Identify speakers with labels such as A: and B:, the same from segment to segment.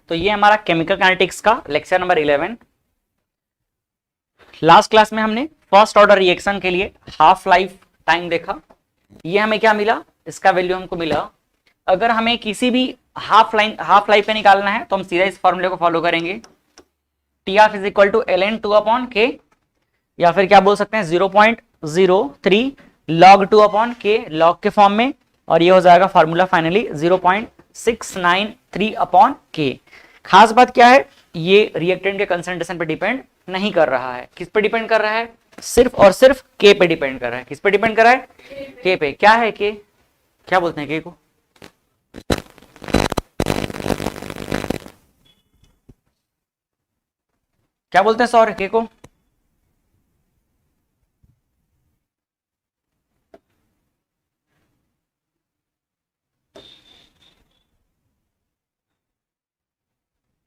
A: तो ये हमारा केमिकल काइनेटिक्स का लेक्चर नंबर 11। लास्ट क्लास में हमने फर्स्ट ऑर्डर रिएक्शन के लिए हाफ लाइफ टाइम देखा। ये हमें क्या मिला, इसका वैल्यू हमको मिला, अगर हमें किसी भी हाफ लाइफ पे निकालना है तो हम सीधा इस फॉर्मूले को फॉलो करेंगे, T half is equal to ln 2 upon K, या फिर क्या बोल सकते हैं 0.03 log 2 अपॉन के लॉग के फॉर्म में, और ये हो जाएगा फॉर्मूला फाइनली 0.693 अपॉन के। खास बात क्या है, ये रिएक्टेंट के कंसंट्रेशन पे डिपेंड नहीं कर रहा है। किस पे डिपेंड कर रहा है, सिर्फ और सिर्फ के पे डिपेंड कर रहा है। किस पे डिपेंड कर रहा है, के पे। क्या है के, क्या बोलते हैं के को, क्या बोलते हैं सौर के को,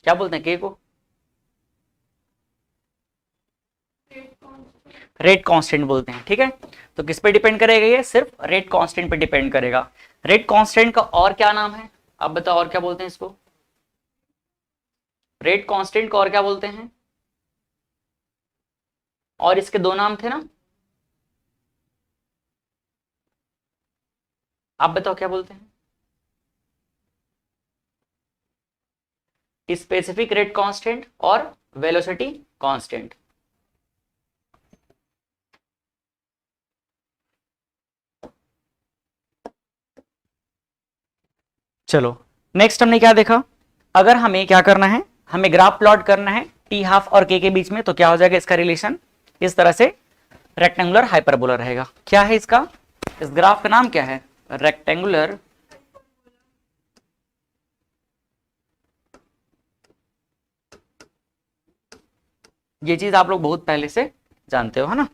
A: क्या बोलते हैं के को, रेट कांस्टेंट बोलते हैं। ठीक है, तो किस पे डिपेंड करेगा, ये सिर्फ रेट कांस्टेंट पे डिपेंड करेगा। रेट कांस्टेंट का और क्या नाम है, आप बताओ और क्या बोलते हैं इसको, रेट कांस्टेंट को और क्या बोलते हैं, और इसके दो नाम थे ना, आप बताओ क्या बोलते हैं, स्पेसिफिक रेट कांस्टेंट और वेलोसिटी कांस्टेंट। चलो नेक्स्ट हमने क्या देखा, अगर हमें क्या करना है, हमें ग्राफ प्लॉट करना है टी हाफ और के बीच में, तो क्या हो जाएगा इसका रिलेशन, इस तरह से रेक्टेंगुलर हाइपरबोला रहेगा। क्या है इसका, इस ग्राफ का नाम क्या है, रेक्टेंगुलर ये चीज आप लोग बहुत पहले से जानते हो, है ना।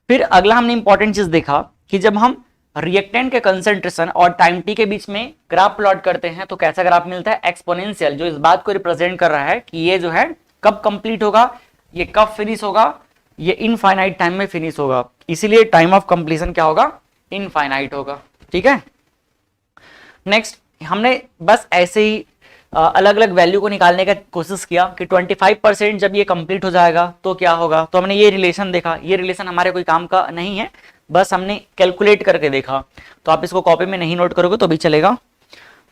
A: फिर अगला हमने इंपॉर्टेंट चीज देखा कि जब हम रिएक्टेंट के कंसंट्रेशन और टाइम टी के बीच में ग्राफ प्लॉट करते हैं तो कैसा ग्राफ मिलता है, एक्सपोनेंशियल, जो इस बात को रिप्रेजेंट कर रहा है कि ये जो है कब कंप्लीट होगा, ये कब फिनिश होगा, ये इनफाइनाइट टाइम में फिनिश होगा, इसीलिए टाइम ऑफ कंप्लीशन क्या होगा, इनफाइनाइट होगा। ठीक है, नेक्स्ट हमने बस ऐसे ही अलग अलग वैल्यू को निकालने का कोशिश किया कि 25% जब ये कंप्लीट हो जाएगा तो क्या होगा, तो हमने ये रिलेशन देखा। ये रिलेशन हमारे कोई काम का नहीं है, बस हमने कैलकुलेट करके देखा, तो आप इसको कॉपी में नहीं नोट करोगे तो भी चलेगा।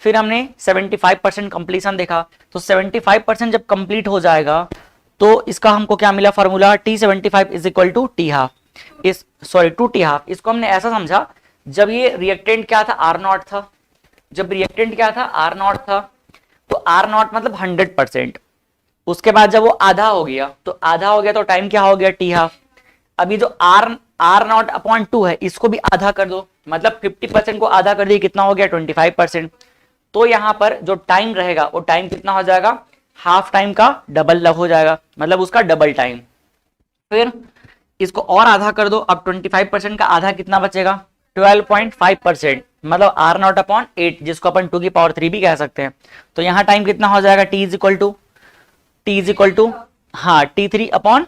A: फिर हमने 75% कंप्लीशन देखा, तो 75% जब कंप्लीट हो जाएगा तो इसका हमको क्या मिला formula, T75 is equal to T half, is sorry two T half. इसको हमने ऐसा समझा, जब ये रिएक्टेंट क्या था, R0 था, जब रिएक्टेंट क्या था, R0 था, तो R0 मतलब 100%। उसके बाद जब वो आधा हो गया, तो आधा हो गया तो टाइम क्या हो गया, टी हाफ। अभी जो R0 अपॉन 2 है, इसको भी आधा कर दो, मतलब 50% को आधा कर दिए, कितना हो गया 25%। तो यहां पर जो टाइम रहेगा वो टाइम कितना हो जाएगा, हाफ टाइम का डबल हो जाएगा, मतलब उसका डबल टाइम। फिर इसको और आधा कर दो, अब 25% का आधा कितना बचेगा, 12.5%, मतलब R0 अपॉन 8, जिसको अपन 2 की पावर 3 भी कह सकते हैं। तो यहाँ टाइम कितना हो जाएगा, T इज इक्वल टू हाँ T3 अपॉन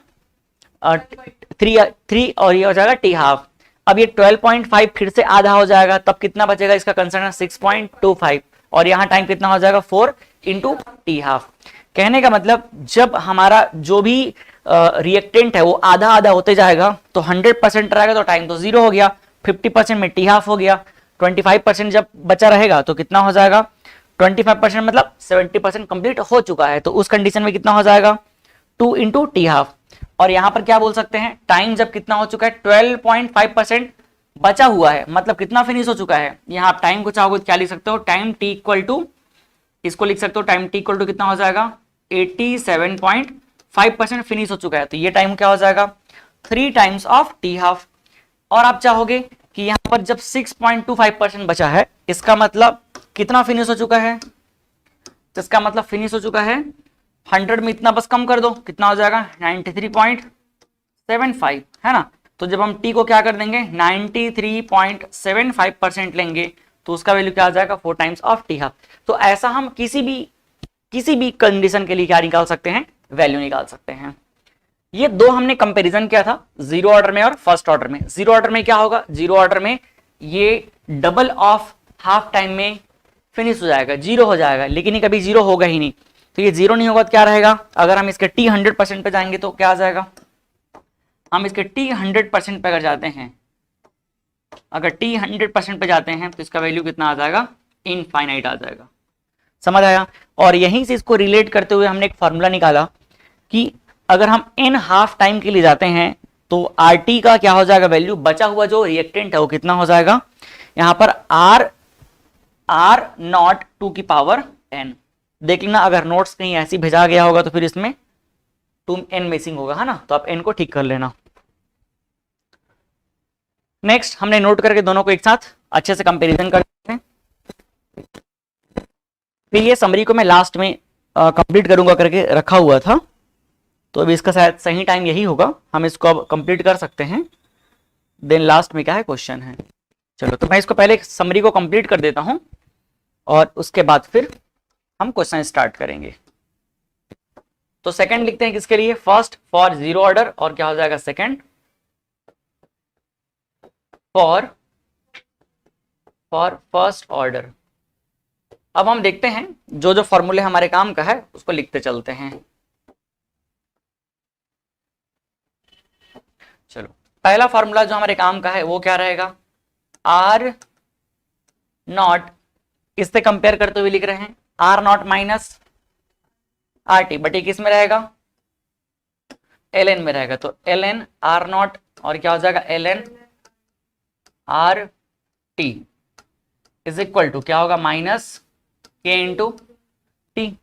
A: 3 और ये हो जाएगा टी हाफ। अब ये 12.5 फिर से आधा हो जाएगा, तब कितना बचेगा, इसका कंसर्न 6.25, और यहाँ टाइम कितना हो जाएगा 4 इंटू टी हाफ। कहने का मतलब जब हमारा जो भी रिएक्टेंट है वो आधा आधा होते जाएगा तो 100% रहेगा, तो टाइम तो 0 हो गया, 50% में टी हाफ हो गया, 25% जब बचा रहेगा तो कितना हो जाएगा, 25% मतलब 70% कंप्लीट हो चुका है, तो उस कंडीशन में कितना हो जाएगा 2 इंटू टी हाफ। और यहां पर क्या बोल सकते हैं, टाइम जब कितना हो चुका है 12.5% बचा हुआ है, मतलब कितना फिनिश हो चुका है। यहां आप टाइम को चाहोगे क्या लिख सकते हो, टाइम टी इक्वल टू, इसको लिख सकते हो टाइम टी इक्वल टू कितना हो जाएगा 87.5% फिनिश हो चुका है, तो ये टाइम क्या हो जाएगा 3 टाइम्स ऑफ टी हाफ। और आप चाहोगे कि यहां पर जब 6.25% बचा है, इसका मतलब कितना फिनिश हो चुका है, तो इसका मतलब फिनिश हो चुका है 100 में इतना बस कम कर दो, कितना हो जाएगा 93.75, है ना। तो जब हम टी को क्या कर देंगे 93.75% लेंगे, तो उसका वैल्यू क्या आ जाएगा 4 टाइम्स ऑफ टी हाफ। तो ऐसा हम किसी भी कंडीशन के लिए क्या निकाल सकते हैं, वैल्यू निकाल सकते हैं। ये दो हमने कंपैरिजन किया था, जीरो ऑर्डर में और फर्स्ट ऑर्डर में। जीरो ऑर्डर में क्या होगा, जीरो ऑर्डर में ये डबल ऑफ हाफ टाइम में फिनिश हो जाएगा, जीरो हो जाएगा, लेकिन ये कभी जीरो होगा ही नहीं। तो ये जीरो नहीं होगा तो क्या रहेगा, अगर हम इसके t 100% पे जाएंगे तो क्या आ जाएगा, हम इसके t 100% पे अगर जाते हैं, अगर t 100% पे जाते हैं तो इसका वैल्यू कितना आ जाएगा, इनफाइनाइट आ जाएगा। समझ आया। और यहीं से इसको रिलेट करते हुए हमने एक फॉर्मूला निकाला कि अगर हम n हाफ टाइम के लिए जाते हैं तो RT का क्या हो जाएगा वैल्यू, बचा हुआ जो रिएक्टेंट है वो कितना हो जाएगा, यहां पर R नॉट टू की पावर n। देख लेना अगर नोट्स कहीं ऐसी भेजा गया होगा तो फिर इसमें 2n मिसिंग होगा, है ना, तो आप n को ठीक कर लेना। नेक्स्ट हमने नोट करके दोनों को एक साथ अच्छे से कंपैरिजन करते हैं। फिर ये समरी को मैं लास्ट में कंप्लीट करूंगा करके रखा हुआ था, तो अभी इसका शायद सही टाइम यही होगा, हम इसको अब कंप्लीट कर सकते हैं, देन लास्ट में क्या है क्वेश्चन है। चलो तो मैं इसको पहले समरी को कंप्लीट कर देता हूं और उसके बाद फिर हम क्वेश्चन स्टार्ट करेंगे। तो सेकंड लिखते हैं किसके लिए, फर्स्ट फॉर जीरो ऑर्डर, और क्या हो जाएगा सेकंड फॉर फर्स्ट ऑर्डर। अब हम देखते हैं जो जो फॉर्मूले हमारे काम का है उसको लिखते चलते हैं। चलो पहला फॉर्मूला जो हमारे काम का है वो क्या रहेगा, आर नॉट, इससे कंपेयर करते हुए लिख रहे हैं R naught minus R T, but ये किस में रहेगा, एल एन में रहेगा। तो एल एन आर नॉट और क्या हो जाएगा L N R T is equal to क्या होगा, माइनस के इंटू टी।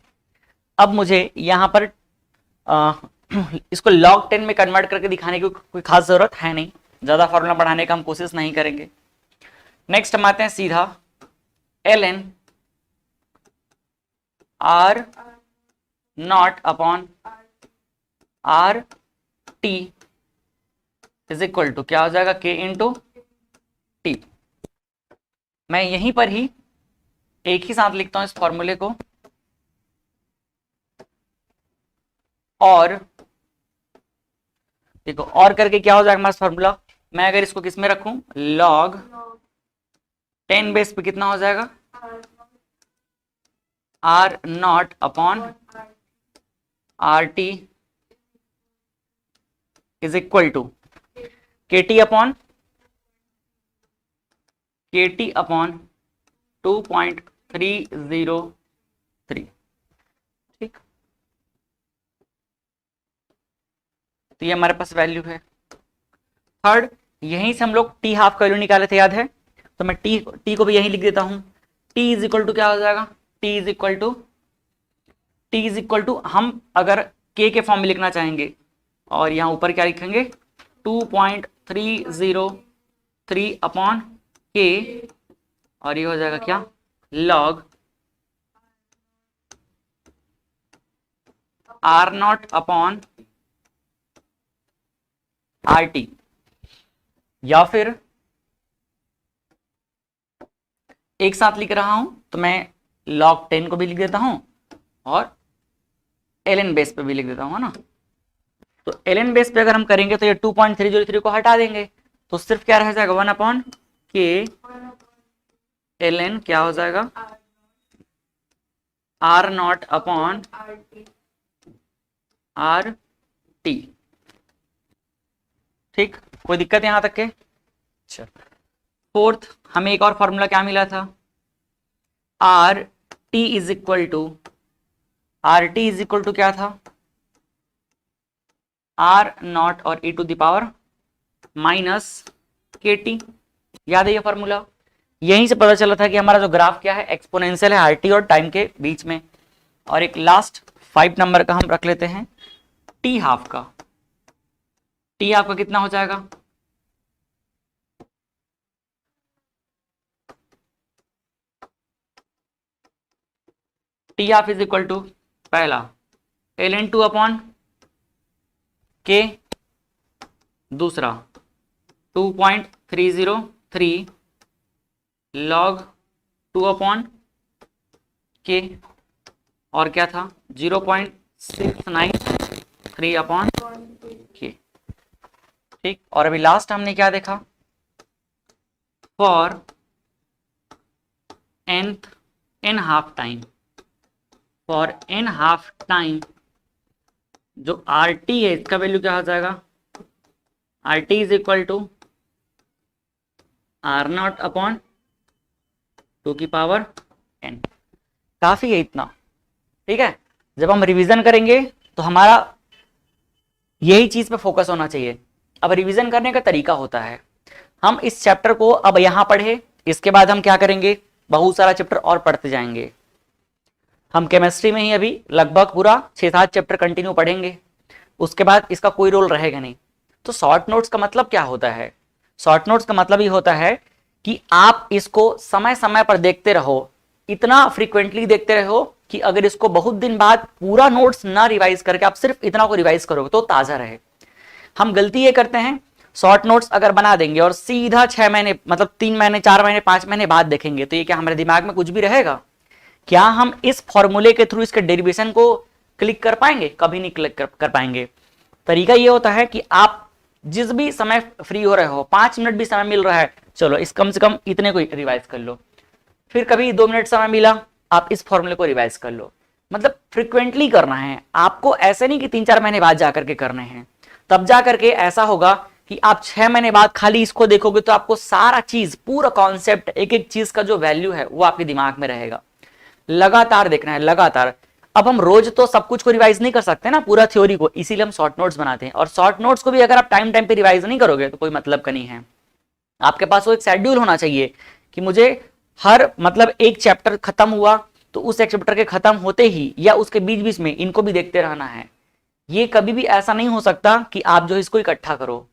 A: अब मुझे यहां पर इसको log 10 में कन्वर्ट करके दिखाने की कोई खास जरूरत है नहीं, ज्यादा फॉर्मूला बढ़ाने का हम कोशिश नहीं करेंगे। नेक्स्ट हम आते हैं सीधा L N R naught upon are T is equal to क्या हो जाएगा के इंटू टी। मैं यहीं पर ही एक ही साथ लिखता हूं इस फॉर्मूले को, और देखो और करके क्या हो जाएगा हमारा फॉर्मूला, मैं अगर इसको किस में रखूं, log 10 बेस पे कितना हो जाएगा, R naught upon are T is equal to K T upon 2.303। ठीक, तो ये हमारे पास वैल्यू है। थर्ड, यहीं से हम लोग टी हाफ का वैल्यू निकाले थे, याद है, तो मैं टी को भी यहीं लिख देता हूं। टी इज इक्वल टू क्या हो जाएगा, टी इज इक्वल टू हम अगर के फॉर्म में लिखना चाहेंगे और यहां ऊपर क्या लिखेंगे 2.303 अपॉन के, और ये हो जाएगा क्या log R naught upon are T, या फिर एक साथ लिख रहा हूं तो मैं log 10 को भी लिख देता हूं और ln बेस पे भी लिख देता हूं, है ना। तो ln बेस पे अगर हम करेंगे तो ये 2.303 को हटा देंगे तो सिर्फ क्या रह जाएगा 1 अपॉन के ln क्या हो जाएगा R naught upon are T. ठीक, कोई दिक्कत यहां तक के। अच्छा, फोर्थ हमें एक और फॉर्मूला क्या मिला था, R T is equal to क्या था, आर नॉट और E to the power minus K T. याद है ये फॉर्मूला, यहीं से पता चला था कि हमारा जो ग्राफ क्या है एक्सपोनेंशियल है आर टी और टाइम के बीच में। और एक लास्ट 5 नंबर का हम रख लेते हैं टी हाफ का। टी हाफ का कितना हो जाएगा, T half is equal to पहला ln 2 अपॉन के, दूसरा 2.303 log 2 अपॉन के, और क्या था 0.693 अपॉन के। ठीक, और अभी लास्ट हमने क्या देखा, for nth N half time, for N half time जो आर टी है इसका वैल्यू क्या हो जाएगा, R T is equal to R naught upon 2n। काफी है इतना, ठीक है। जब हम रिवीजन करेंगे तो हमारा यही चीज पे फोकस होना चाहिए। अब रिवीजन करने का तरीका होता है, हम इस चैप्टर को अब यहां पढ़े, इसके बाद हम क्या करेंगे, बहुत सारा चैप्टर और पढ़ते जाएंगे। हम केमिस्ट्री में ही अभी लगभग पूरा 6-7 चैप्टर कंटिन्यू पढ़ेंगे, उसके बाद इसका कोई रोल रहेगा नहीं। तो शॉर्ट नोट्स का मतलब क्या होता है, शॉर्ट नोट्स का मतलब ये होता है कि आप इसको समय समय पर देखते रहो, इतना फ्रीक्वेंटली देखते रहो कि अगर इसको बहुत दिन बाद पूरा नोट्स ना रिवाइज करके आप सिर्फ इतना को रिवाइज करोगे तो ताजा रहे। हम गलती ये करते हैं, शॉर्ट नोट्स अगर बना देंगे और सीधा 6 महीने मतलब 3 महीने 4 महीने 5 महीने बाद देखेंगे तो ये क्या हमारे दिमाग में कुछ भी रहेगा? क्या हम इस फॉर्मूले के थ्रू इसके डेरिवेशन को क्लिक कर पाएंगे? कभी नहीं क्लिक कर पाएंगे। तरीका ये होता है कि आप जिस भी समय फ्री हो रहे हो, 5 मिनट भी समय मिल रहा है, चलो इस कम से कम इतने को रिवाइज कर लो। फिर कभी 2 मिनट समय मिला, आप इस फॉर्मूले को रिवाइज कर लो। मतलब फ्रिक्वेंटली करना है आपको, ऐसे नहीं कि 3-4 महीने बाद जाकर के करने हैं। तब जाकर के ऐसा होगा कि आप 6 महीने बाद खाली इसको देखोगे तो आपको सारा चीज, पूरा कॉन्सेप्ट, एक एक चीज का जो वैल्यू है वो आपके दिमाग में रहेगा। लगातार देखना है, लगातार। अब हम रोज तो सब कुछ को रिवाइज नहीं कर सकते ना, पूरा थ्योरी को, इसीलिए हम शॉर्ट नोट्स बनाते हैं। और शॉर्ट नोट्स को भी अगर आप टाइम टाइम पे रिवाइज नहीं करोगे तो कोई मतलब का नहीं है। आपके पास वो एक शेड्यूल होना चाहिए कि मुझे हर मतलब एक चैप्टर खत्म हुआ तो उस एक चैप्टर के खत्म होते ही या उसके बीच बीच में इनको भी देखते रहना है। ये कभी भी ऐसा नहीं हो सकता कि आप जो इसको इकट्ठा करो।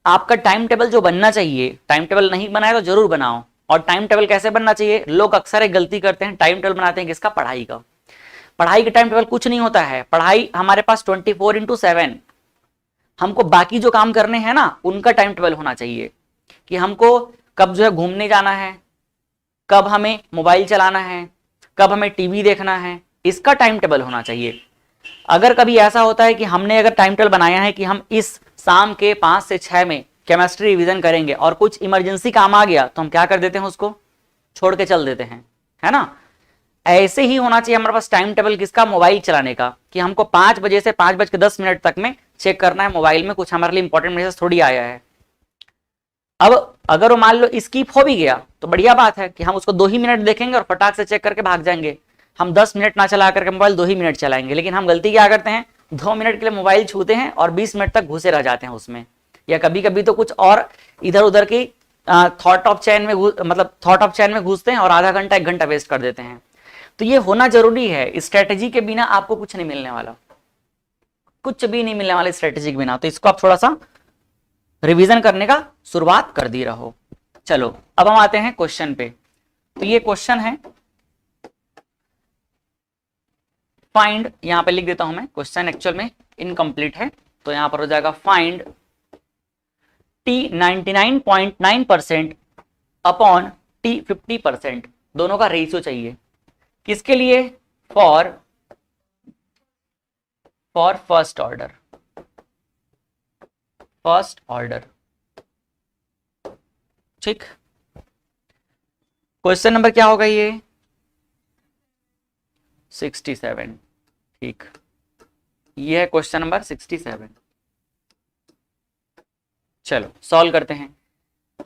A: आपका टाइम टेबल जो बनना चाहिए, टाइम टेबल नहीं बनाया तो जरूर बनाओ। और टाइम टेबल कैसे बनना चाहिए, लोग अक्सर एक गलती करते हैं, टाइम टेबल बनाते हैं किसका, पढ़ाई का। पढ़ाई का टाइम टेबल कुछ नहीं होता है। पढ़ाई हमारे पास 24/7, हमको बाकी जो काम करने हैं ना उनका टाइम टेबल होना चाहिए कि हमको कब जो है घूमने जाना है, कब हमें मोबाइल चलाना है, कब हमें टीवी देखना है, इसका टाइम टेबल होना चाहिए। अगर कभी ऐसा होता है कि हमने अगर टाइम टेबल बनाया है कि हम इस शाम के 5 से 6 में केमिस्ट्री रिवीजन करेंगे और कुछ इमरजेंसी काम आ गया तो हम क्या कर देते हैं, उसको छोड़ के चल देते हैं, है ना। ऐसे ही होना चाहिए हमारे पास टाइम टेबल किसका, मोबाइल चलाने का, कि हमको 5 बजे से 5:10 तक में चेक करना है मोबाइल में कुछ हमारे लिए इंपॉर्टेंट मैसेज थोड़ी आया है। अब अगर वो मान लो स्किप हो भी गया तो बढ़िया बात है कि हम उसको 2 ही मिनट देखेंगे और फटाक से चेक करके भाग जाएंगे। हम 10 मिनट ना चला करके मोबाइल 2 ही मिनट चलाएंगे। लेकिन हम गलती क्या करते हैं, 2 मिनट के लिए मोबाइल छूते हैं और 20 मिनट तक घुसे रह जाते हैं उसमें। या कभी कभी तो कुछ और इधर उधर की थॉट ऑफ चैन में घुसते हैं और आधा घंटा 1 घंटा वेस्ट कर देते हैं। तो ये होना जरूरी है। स्ट्रेटेजी के बिना आपको कुछ नहीं मिलने वाला, कुछ भी नहीं मिलने वाला स्ट्रेटेजी के बिना। तो इसको आप थोड़ा सा रिवीजन करने का शुरुआत कर दी रहो। चलो अब हम आते हैं क्वेश्चन पे। तो ये क्वेश्चन है, फाइंड, यहां पे लिख देता हूं मैं, क्वेश्चन एक्चुअल में इनकम्प्लीट है तो यहां पर हो जाएगा फाइंड T 99.9% अपॉन T 50%, दोनों का रेशियो चाहिए। किसके लिए, फॉर फर्स्ट ऑर्डर, ठीक। क्वेश्चन नंबर क्या होगा ये, 67, ठीक। ये है क्वेश्चन नंबर 67। चलो सॉल्व करते हैं।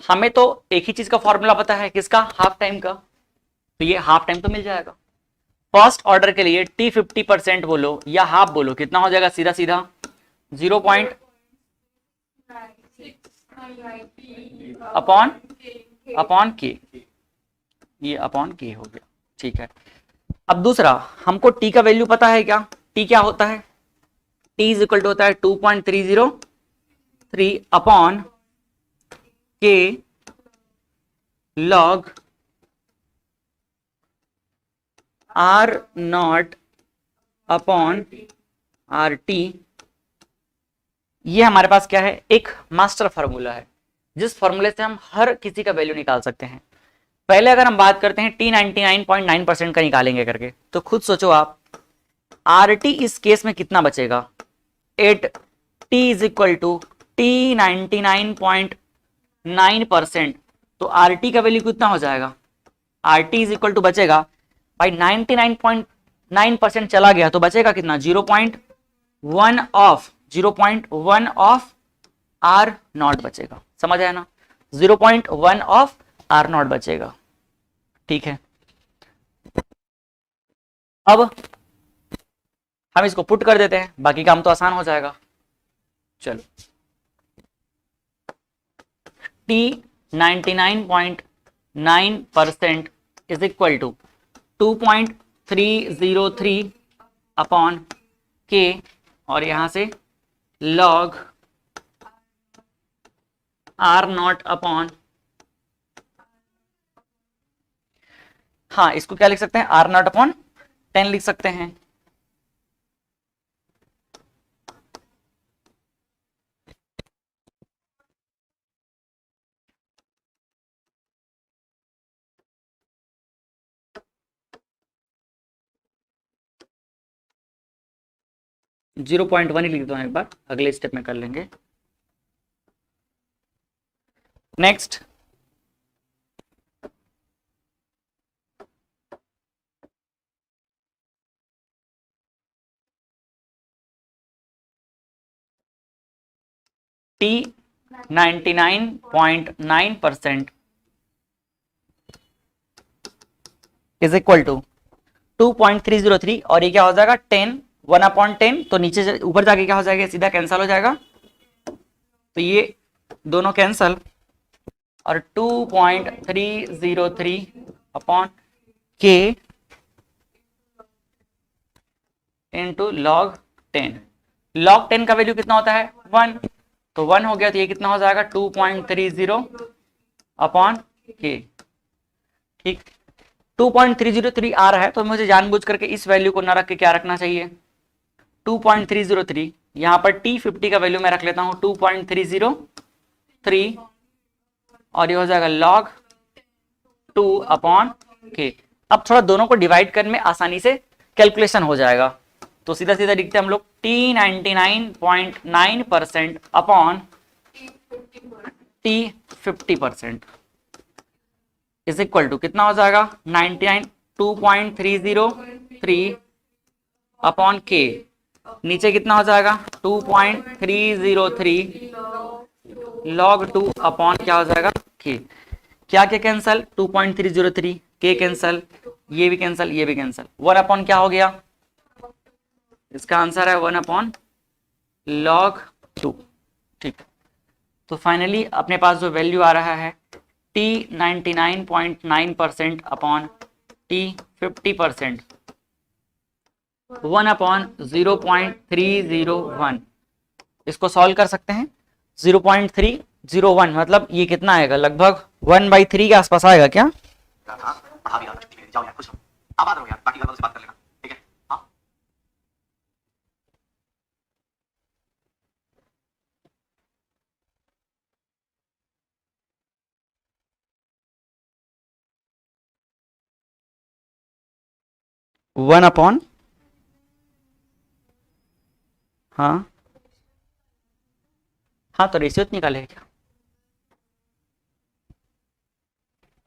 A: हमें तो एक ही चीज का फॉर्मूला पता है, किसका, हाफ टाइम का। तो ये हाफ टाइम तो मिल जाएगा। फर्स्ट ऑर्डर के लिए T 50% बोलो या हाफ बोलो, कितना हो जाएगा, सीधा सीधा 0. अपॉन के, ये अपॉन के हो गया, ठीक है। अब दूसरा, हमको T का वैल्यू पता है क्या, T क्या होता है, T इज इक्वल टू होता है 2.303 upon K log R not upon RT। ये हमारे पास क्या है, एक मास्टर फॉर्मूला है जिस फॉर्मूले से हम हर किसी का वैल्यू निकाल सकते हैं। पहले अगर हम बात करते हैं T 99.9% का निकालेंगे करके, तो खुद सोचो आप, RT इस केस में कितना बचेगा, 8 T is equal to T 99.9%, तो RT का वैल्यू कितना हो जाएगा, RT इज इक्वल टू बचेगा भाई 99.9% चला गया तो बचेगा कितना, 0.1 ऑफ आर नॉट बचेगा। समझ आया ना, 0.1 ऑफ आर नॉट बचेगा। ठीक है, अब हम इसको पुट कर देते हैं, बाकी काम तो आसान हो जाएगा। चलो, T 99.9% is equal to 2.303 upon K, और यहां से log R नॉट अपॉन, हाँ इसको क्या लिख सकते हैं, R नॉट अपॉन 10 लिख सकते हैं। 0.1 ही लिख देता हूं, एक बार अगले स्टेप में कर लेंगे। Next, T 99.9% is equal to 2.303, और ये क्या हो जाएगा 10, 1/10, तो नीचे ऊपर जाके क्या हो जाएगा, सीधा कैंसल हो जाएगा, तो ये दोनों कैंसल, और 2.303 अपॉन के इंटू log 10। log 10 का वैल्यू कितना होता है 1, तो 1 हो गया, तो ये कितना हो जाएगा 2.30 अपॉन के। ठीक, 2.303 आ रहा है, तो मुझे जानबूझ करके इस वैल्यू को ना रख के क्या रखना चाहिए 2.303, यहां पर T50 का वैल्यू मैं रख लेता हूं 2.303, और ये हो जाएगा log 2 अपॉन के। अब थोड़ा दोनों को डिवाइड करने में आसानी से कैलकुलेशन हो जाएगा, तो सीधा सीधा लिखते हैं हम लोग T 99.9% upon T 50% is equal to कितना हो जाएगा 2.303 अपॉन के, नीचे कितना हो जाएगा 2.303 log 2 अपॉन क्या हो जाएगा के। क्या क्या कैंसल, 2.303 के कैंसल, ये भी कैंसल, ये भी कैंसल, 1 अपॉन क्या हो गया, इसका आंसर है 1 अपॉन log 2। ठीक, तो फाइनली अपने पास जो वैल्यू आ रहा है T 99.9% अपॉन T 50%, 1 अपॉन 0.301, इसको सॉल्व कर सकते हैं। 0.301 मतलब ये कितना आएगा, लगभग 1/3 के आसपास आएगा क्या। वन अपॉन, हाँ हाँ, तो रेशियो निकाले क्या,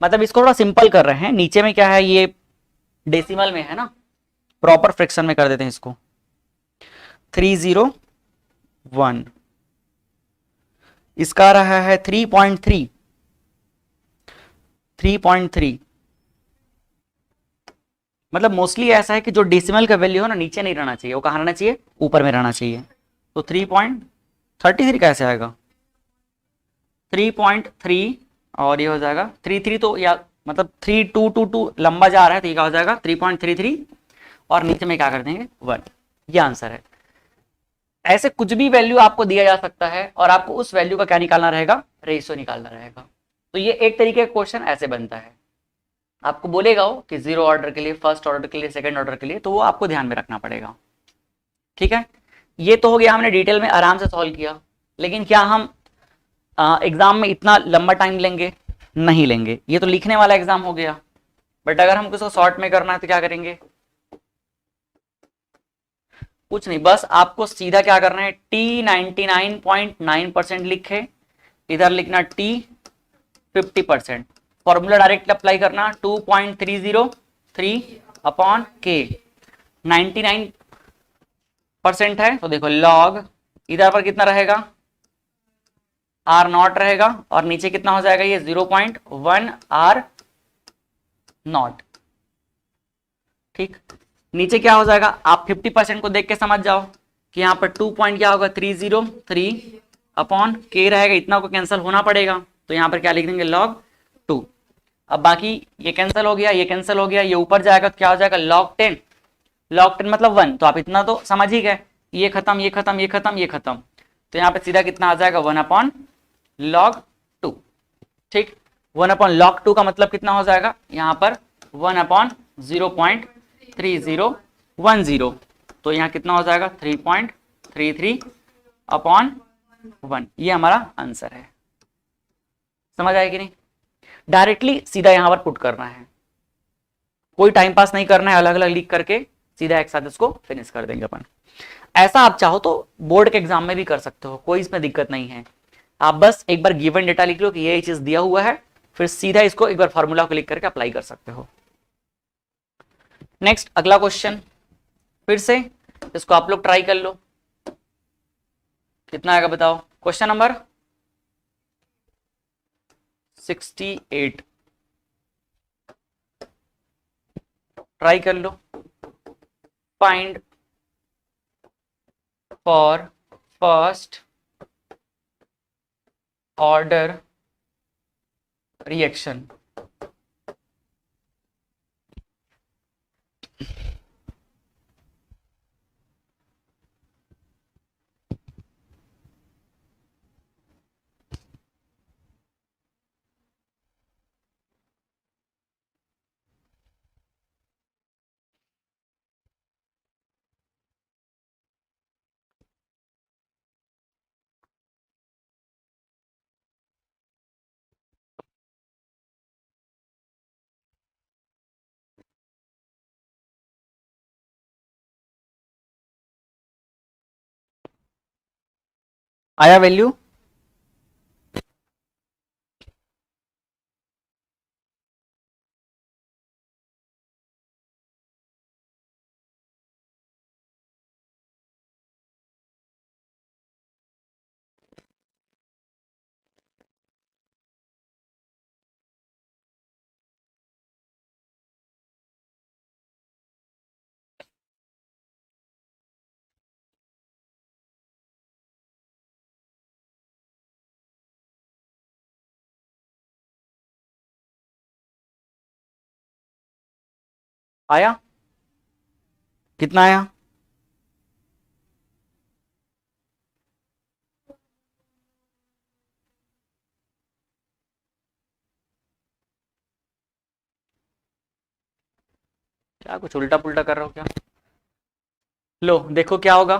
A: मतलब इसको थोड़ा सिंपल कर रहे हैं। नीचे में क्या है, ये डेसिमल में है ना, प्रॉपर फ्रैक्शन में कर देते हैं इसको। 301, इसका रहा है 3.3, 3.3, मतलब मोस्टली ऐसा है कि जो डेसिमल का वैल्यू हो ना नीचे नहीं रहना चाहिए, वो कहाँ रहना चाहिए, ऊपर में रहना चाहिए। तो 3.33 कैसे आएगा, 3.3 और ये हो जाएगा 33, तो या मतलब 3222 लंबा जा रहा है, तो ये क्या हो जाएगा 3.33, और नीचे में क्या कर देंगे 1, ये आंसर है। ऐसे कुछ भी वैल्यू आपको दिया जा सकता है और आपको उस वैल्यू का क्या निकालना रहेगा, रेशियो निकालना रहेगा। तो ये एक तरीके का क्वेश्चन ऐसे बनता है, आपको बोलेगा हो कि 0 ऑर्डर के लिए, फर्स्ट ऑर्डर के लिए, सेकंड ऑर्डर के लिए, तो वो आपको ध्यान में रखना पड़ेगा। ठीक है, ये तो हो गया, हमने डिटेल में आराम से सॉल्व किया, लेकिन क्या हम एग्जाम में इतना लंबा टाइम लेंगे, नहीं लेंगे। ये तो लिखने वाला एग्जाम हो गया, बट अगर हमको इसको शॉर्ट में करना है तो क्या करेंगे, कुछ नहीं, बस आपको सीधा क्या करना है, T 99.9% लिखे, इधर लिखना T 50%, फॉर्मूला डायरेक्ट अप्लाई करना 2.303 अपॉन के 99% है, तो देखो लॉग इधर पर कितना रहेगा, आर नॉट रहेगा, और नीचे कितना हो जाएगा ये 0.1 आर नॉट। ठीक, नीचे क्या हो जाएगा, आप 50% को देख के समझ जाओ कि यहाँ पर 2 पॉइंट क्या होगा 303 अपॉन के रहेगा, इतना को कैंसिल होना पड़ेगा, तो यहाँ पर क्या लिख देंगे लॉग 2। अब बाकी ये कैंसिल हो गया, ये कैंसिल हो गया, ये ऊपर जाएगा क्या हो जाएगा लॉग 10, लॉग 10 मतलब 1, तो आप इतना तो समझ ही गए, ये खत्म ये खत्म ये खत्म ये खत्म, तो यहाँ पे सीधा कितना आ जाएगा 1 अपॉन लॉग 2। ठीक, 1 अपॉन लॉग 2 का मतलब कितना हो जाएगा यहाँ पर 1 अपॉन 0.3010, तो यहाँ कितना हो जाएगा 3.33 अपॉन 1, ये हमारा आंसर है। समझ आया कि नहीं, डायरेक्टली सीधा यहां पर पुट करना है, कोई टाइम पास नहीं करना है, अलग अलग लिख करके सीधा एक साथ इसको फिनिश कर देंगे अपन। ऐसा आप चाहो तो बोर्ड के एग्जाम में भी कर सकते हो, कोई इसमें दिक्कत नहीं है, आप बस एक बार गिवन डेटा लिख लो कि ये चीज दिया हुआ है, फिर सीधा इसको एक बार फॉर्मूला को लिख करके अप्लाई कर सकते हो। नेक्स्ट अगला क्वेश्चन, फिर से इसको आप लोग ट्राई कर लो, कितना आएगा बताओ, क्वेश्चन नंबर 68, ट्राई कर लो। Find for first order reaction. आया वैल्यू, आया कितना आया, क्या कुछ उल्टा पुल्टा कर रहा हो क्या, लो देखो क्या होगा,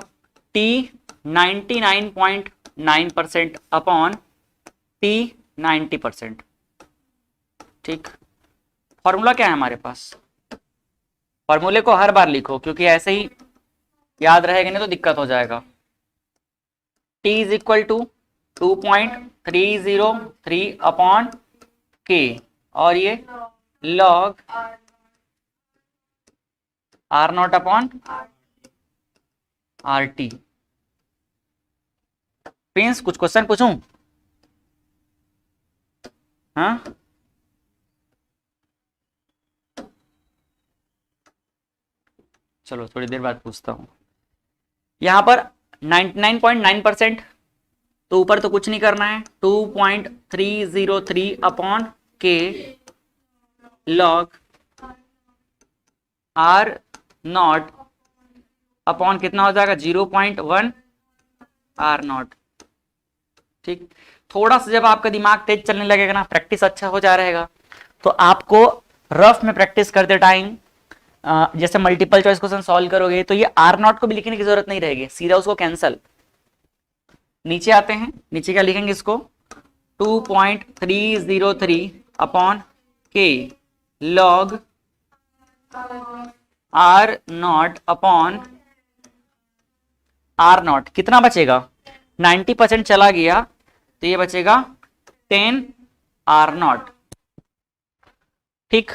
A: T 99.9% अपॉन T 90%। ठीक, फॉर्मूला क्या है हमारे पास, फॉर्मूले को हर बार लिखो क्योंकि ऐसे ही याद रहेगा नहीं तो दिक्कत हो जाएगा। T is equal to 2.303 upon K, और ये log R naught upon are T. Prince कुछ क्वेश्चन पूछूं, हाँ चलो थोड़ी देर बाद पूछता हूं। यहां पर 99.9%, तो ऊपर तो कुछ नहीं करना है, 2.303 upon K log R naught upon कितना हो जाएगा 0.1 आर नॉट। ठीक, थोड़ा सा जब आपका दिमाग तेज चलने लगेगा ना, प्रैक्टिस अच्छा हो जा रहेगा, तो आपको रफ में प्रैक्टिस करते टाइम जैसे मल्टीपल चॉइस क्वेश्चन सॉल्व करोगे तो ये आर नॉट को भी लिखने की जरूरत नहीं रहेगी, सीधा उसको कैंसल। नीचे आते हैं, नीचे क्या लिखेंगे इसको 2.303 upon K log R naught upon are naught, कितना बचेगा 90% चला गया तो ये बचेगा 10 आर नॉट। ठीक,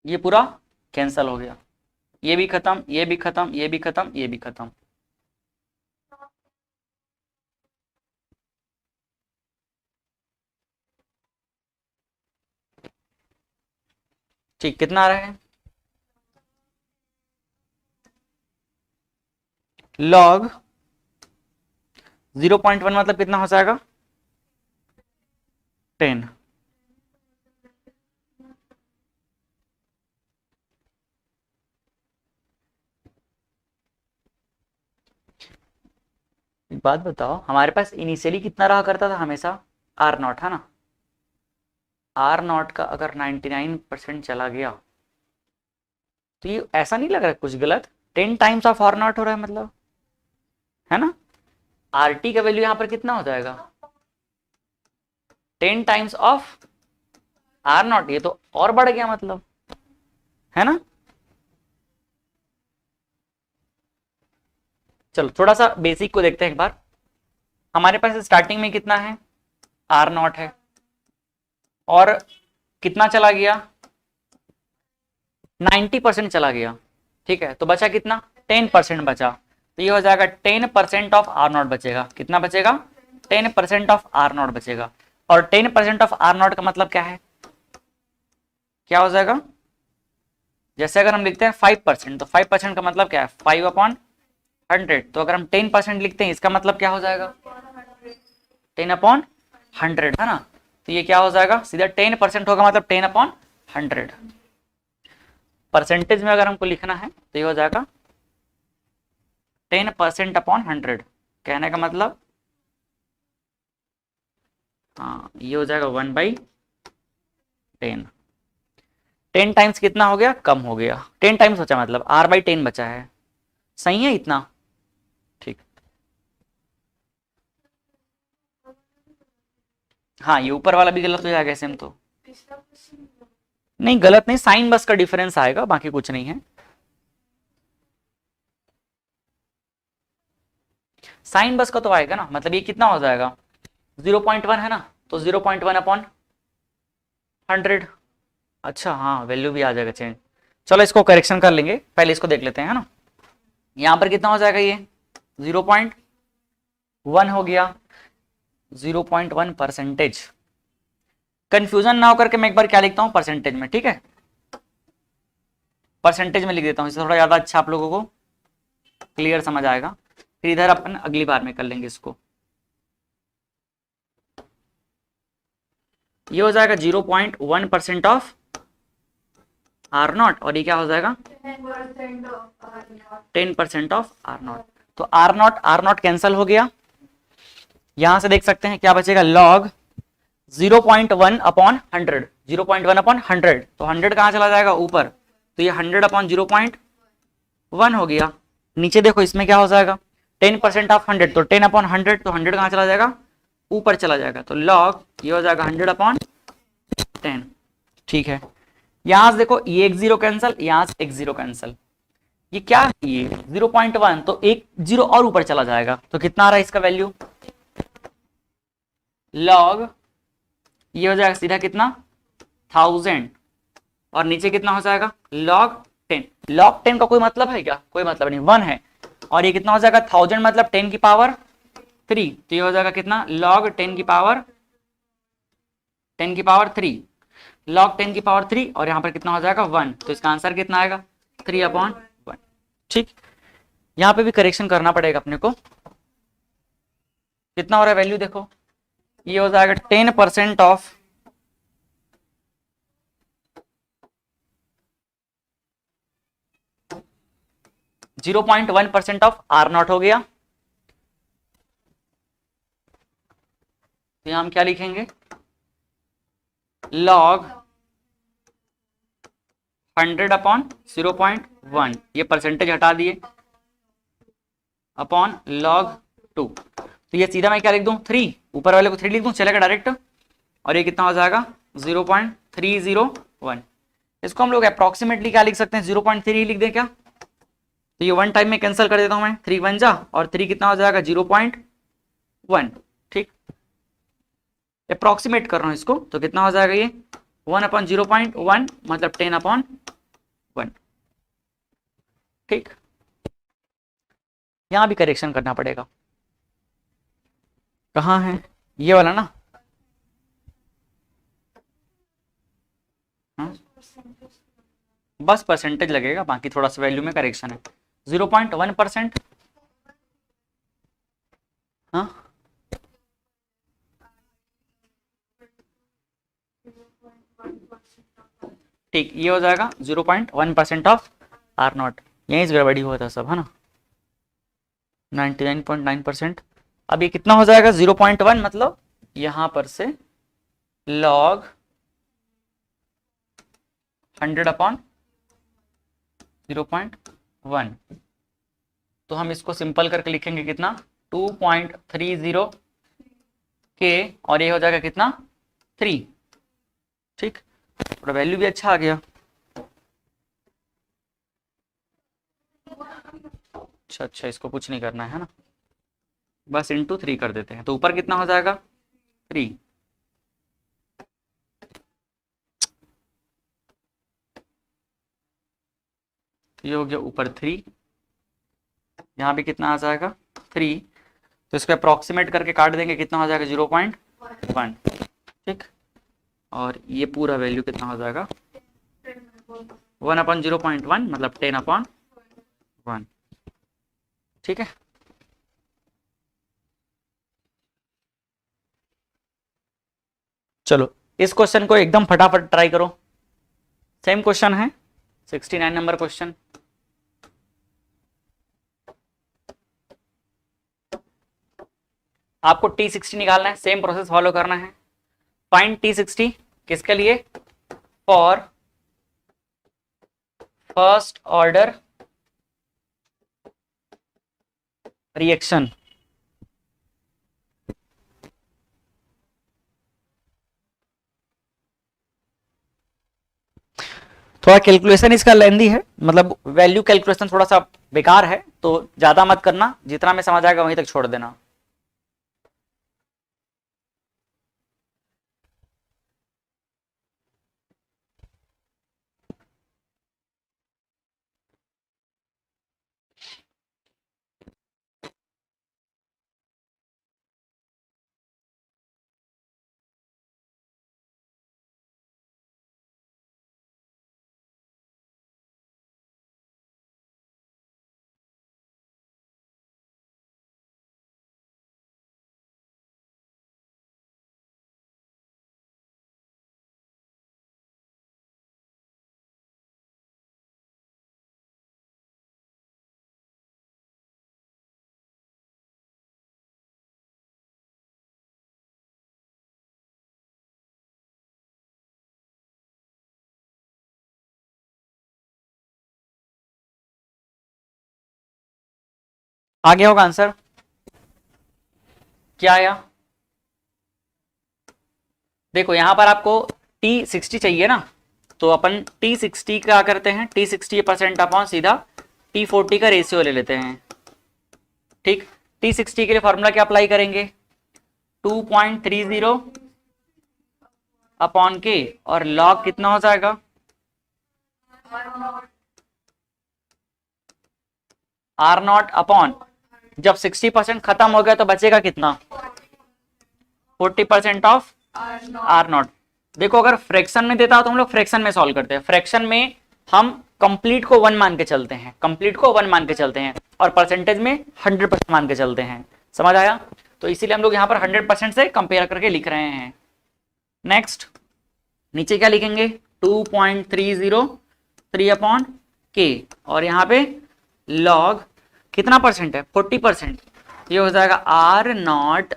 A: ये पूरा कैंसल हो गया, ये भी खत्म, ये भी खत्म, ये भी खत्म, ये भी खत्म। ठीक, कितना आ रहा है? लॉग 0.1 मतलब कितना हो जाएगा? 10। एक बात बताओ, हमारे पास इनिशियली कितना रहा करता था हमेशा? आर नॉट, है ना? आर नॉट का अगर 99% चला गया तो ये ऐसा नहीं लग रहा कुछ गलत? 10 टाइम्स ऑफ आर नॉट हो रहा है मतलब, है ना? आर टी का वैल्यू यहां पर कितना हो जाएगा? 10 टाइम्स ऑफ आर नॉट। ये तो और बढ़ गया मतलब, है ना? चलो थोड़ा सा बेसिक को देखते हैं एक बार। हमारे पास स्टार्टिंग में कितना है? आर नॉट है, और कितना चला गया? 90% चला गया, ठीक है। तो बचा कितना? 10% बचा। तो ये हो जाएगा 10% ऑफ आर नॉट बचेगा। कितना बचेगा? 10% ऑफ आर नॉट बचेगा। और 10% ऑफ आर नॉट का मतलब क्या है? क्या हो जाएगा? जैसे अगर हम लिखते हैं 5%, तो 5% का मतलब क्या है? 5/100। तो अगर हम 10% लिखते हैं, इसका मतलब क्या हो जाएगा? 10/100, है ना? तो ये क्या हो जाएगा? सीधा 10% होगा, मतलब 10/100। परसेंटेज में अगर हमको लिखना है तो ये हो जाएगा 10%/100। कहने का मतलब, हाँ, ये हो जाएगा 1/10। 10 टाइम्स कितना हो गया? कम हो गया। 10 टाइम्स बचा, मतलब R/10 बचा है। सही है इतना? ठीक। हाँ, ये ऊपर वाला भी गलत हो जाएगा सेम तो। नहीं, गलत नहीं, साइन बस का डिफरेंस आएगा, बाकी कुछ नहीं है। साइन बस का तो आएगा ना, मतलब ये कितना हो जाएगा? 0.1 है ना, तो 0.1/100। अच्छा, हाँ, वैल्यू भी आ जाएगा चेंज। चलो इसको करेक्शन कर लेंगे, पहले इसको देख लेते हैं, है ना? यहां पर कितना हो जाएगा? ये 0.1 हो गया। 0.1%। कंफ्यूजन ना होकर के मैं एक बार क्या लिखता हूं? परसेंटेज में, ठीक है? परसेंटेज में लिख देता हूं, इससे थोड़ा ज्यादा अच्छा आप लोगों को क्लियर समझ आएगा। फिर इधर अपन अगली बार में कर लेंगे इसको। ये हो जाएगा 0.1% ऑफ आर नॉट, और ये क्या हो जाएगा? 10% ऑफ आर नॉट। तो आर नॉट कैंसल हो गया। यहां से देख सकते हैं क्या बचेगा? लॉग 0.1/100। 0.1/100, तो 100 कहां चला जाएगा? ऊपर। तो ये 100/0.1 हो गया। नीचे देखो, इसमें क्या हो जाएगा? 10% ऑफ 100, तो 10/100, तो 100 कहां चला जाएगा? ऊपर चला जाएगा। तो लॉग ये हो जाएगा 100/10। ठीक है। यहां से देखो, ये एक जीरो कैंसल, यहां से एक जीरो कैंसल। ये क्या है? ये 0.1, तो एक जीरो और ऊपर चला जाएगा। तो कितना आ रहा है इसका वैल्यू? लॉग ये हो जाएगा सीधा कितना? 1000। और नीचे कितना हो जाएगा? लॉग 10। लॉग 10 का कोई मतलब है क्या? कोई मतलब नहीं, 1 है। और ये कितना हो जाएगा? 1000 मतलब 10 की पावर 3। तो ये हो जाएगा कितना? लॉग 10 की पावर 3। लॉग 10 की पावर 3, और यहां पर कितना हो जाएगा? 1। तो इसका आंसर कितना आएगा? 3/1। ठीक। यहां पे भी करेक्शन करना पड़ेगा अपने को। कितना हो रहा है वैल्यू? देखो, ये हो जाएगा 10% ऑफ 0.1% ऑफ आर नॉट हो गया। तो यहां हम क्या लिखेंगे? लॉग 100/0.1, ये परसेंटेज हटा दिए, अपॉन लॉग 2। तो ये सीधा मैं क्या लिख दूं? 3। ऊपर वाले को 3 लिख दूं, चलेगा डायरेक्ट। और ये कितना हो जाएगा? 0.301। इसको हम लोग अप्रोक्सीमेटली क्या लिख सकते हैं? 0.3 लिख दें क्या? तो ये 1 टाइम में कैंसिल कर देता हूं मैं, 3 1 जा, और 3 कितना हो जाएगा? 0.1। ठीक, अप्रोक्सीमेट कर रहा हूं इसको, तो कितना हो जाएगा? ये 1/0.1 मतलब 10/100। 1। ठीक, यहां भी करेक्शन करना पड़ेगा। कहाँ है ये वाला ना? हाँ? बस परसेंटेज लगेगा, बाकी थोड़ा सा वैल्यू में करेक्शन है। 0.1%। हाँ, ठीक, ये हो जाएगा 0.1% ऑफ आर नॉट। यहीं से गड़बड़ी हुआ था सब, है ना? 99.9%। अब ये कितना हो जाएगा? 0.1, मतलब यहां पर से लॉग 100/0.1। तो हम इसको सिंपल करके लिखेंगे कितना? 2.30 के, और ये हो जाएगा कितना? 3। ठीक, थोड़ा वैल्यू भी अच्छा आ गया। अच्छा अच्छा, इसको कुछ नहीं करना है ना, बस इंटू 3 कर देते हैं। तो ऊपर कितना हो जाएगा? 3। ये हो गया ऊपर 3, यहाँ भी कितना आ जाएगा? 3। तो इसको अप्रॉक्सीमेट करके काट देंगे, कितना हो जाएगा? 0.1। ठीक, और ये पूरा वैल्यू कितना हो जाएगा? 1/0.1, मतलब 10/1। ठीक है, चलो इस क्वेश्चन को एकदम फटाफट ट्राई करो। सेम क्वेश्चन है, 69 नंबर क्वेश्चन। आपको T60 निकालना है, सेम प्रोसेस फॉलो करना है। फाइंड T60 किसके लिए? For first order reaction. थोड़ा कैलकुलेशन इसका लेंदी है, मतलब वैल्यू कैलकुलेशन थोड़ा सा बेकार है, तो ज्यादा मत करना, जितना में समझ आएगा वहीं तक छोड़ देना। आ गया होगा आंसर? क्या आया? देखो यहां पर आपको T60 चाहिए ना, तो अपन T60 क्या करते हैं? T60% अपॉन सीधा T40 का रेशियो ले लेते हैं। ठीक, T60 के लिए फॉर्मूला क्या अप्लाई करेंगे? 2.30 अपॉन के, और लॉग कितना हो जाएगा? R0 अपॉन, जब 60% खत्म हो गया तो बचेगा कितना? 40% ऑफ R0। देखो अगर फ्रैक्शन में देता हो तो हम लोग फ्रैक्शन में सॉल्व करते हैं। फ्रैक्शन में हम कंप्लीट को 1 मान के चलते हैं, कंप्लीट को 1 मान के चलते हैं, और परसेंटेज में 100% मान के चलते हैं। समझ आया? तो इसीलिए हम लोग यहाँ पर 100% से कंपेयर करके लिख रहे हैं। नेक्स्ट, नीचे क्या लिखेंगे? 2.30 अपॉन के, और यहाँ पे लॉग कितना परसेंट है? 40%। ये हो जाएगा R0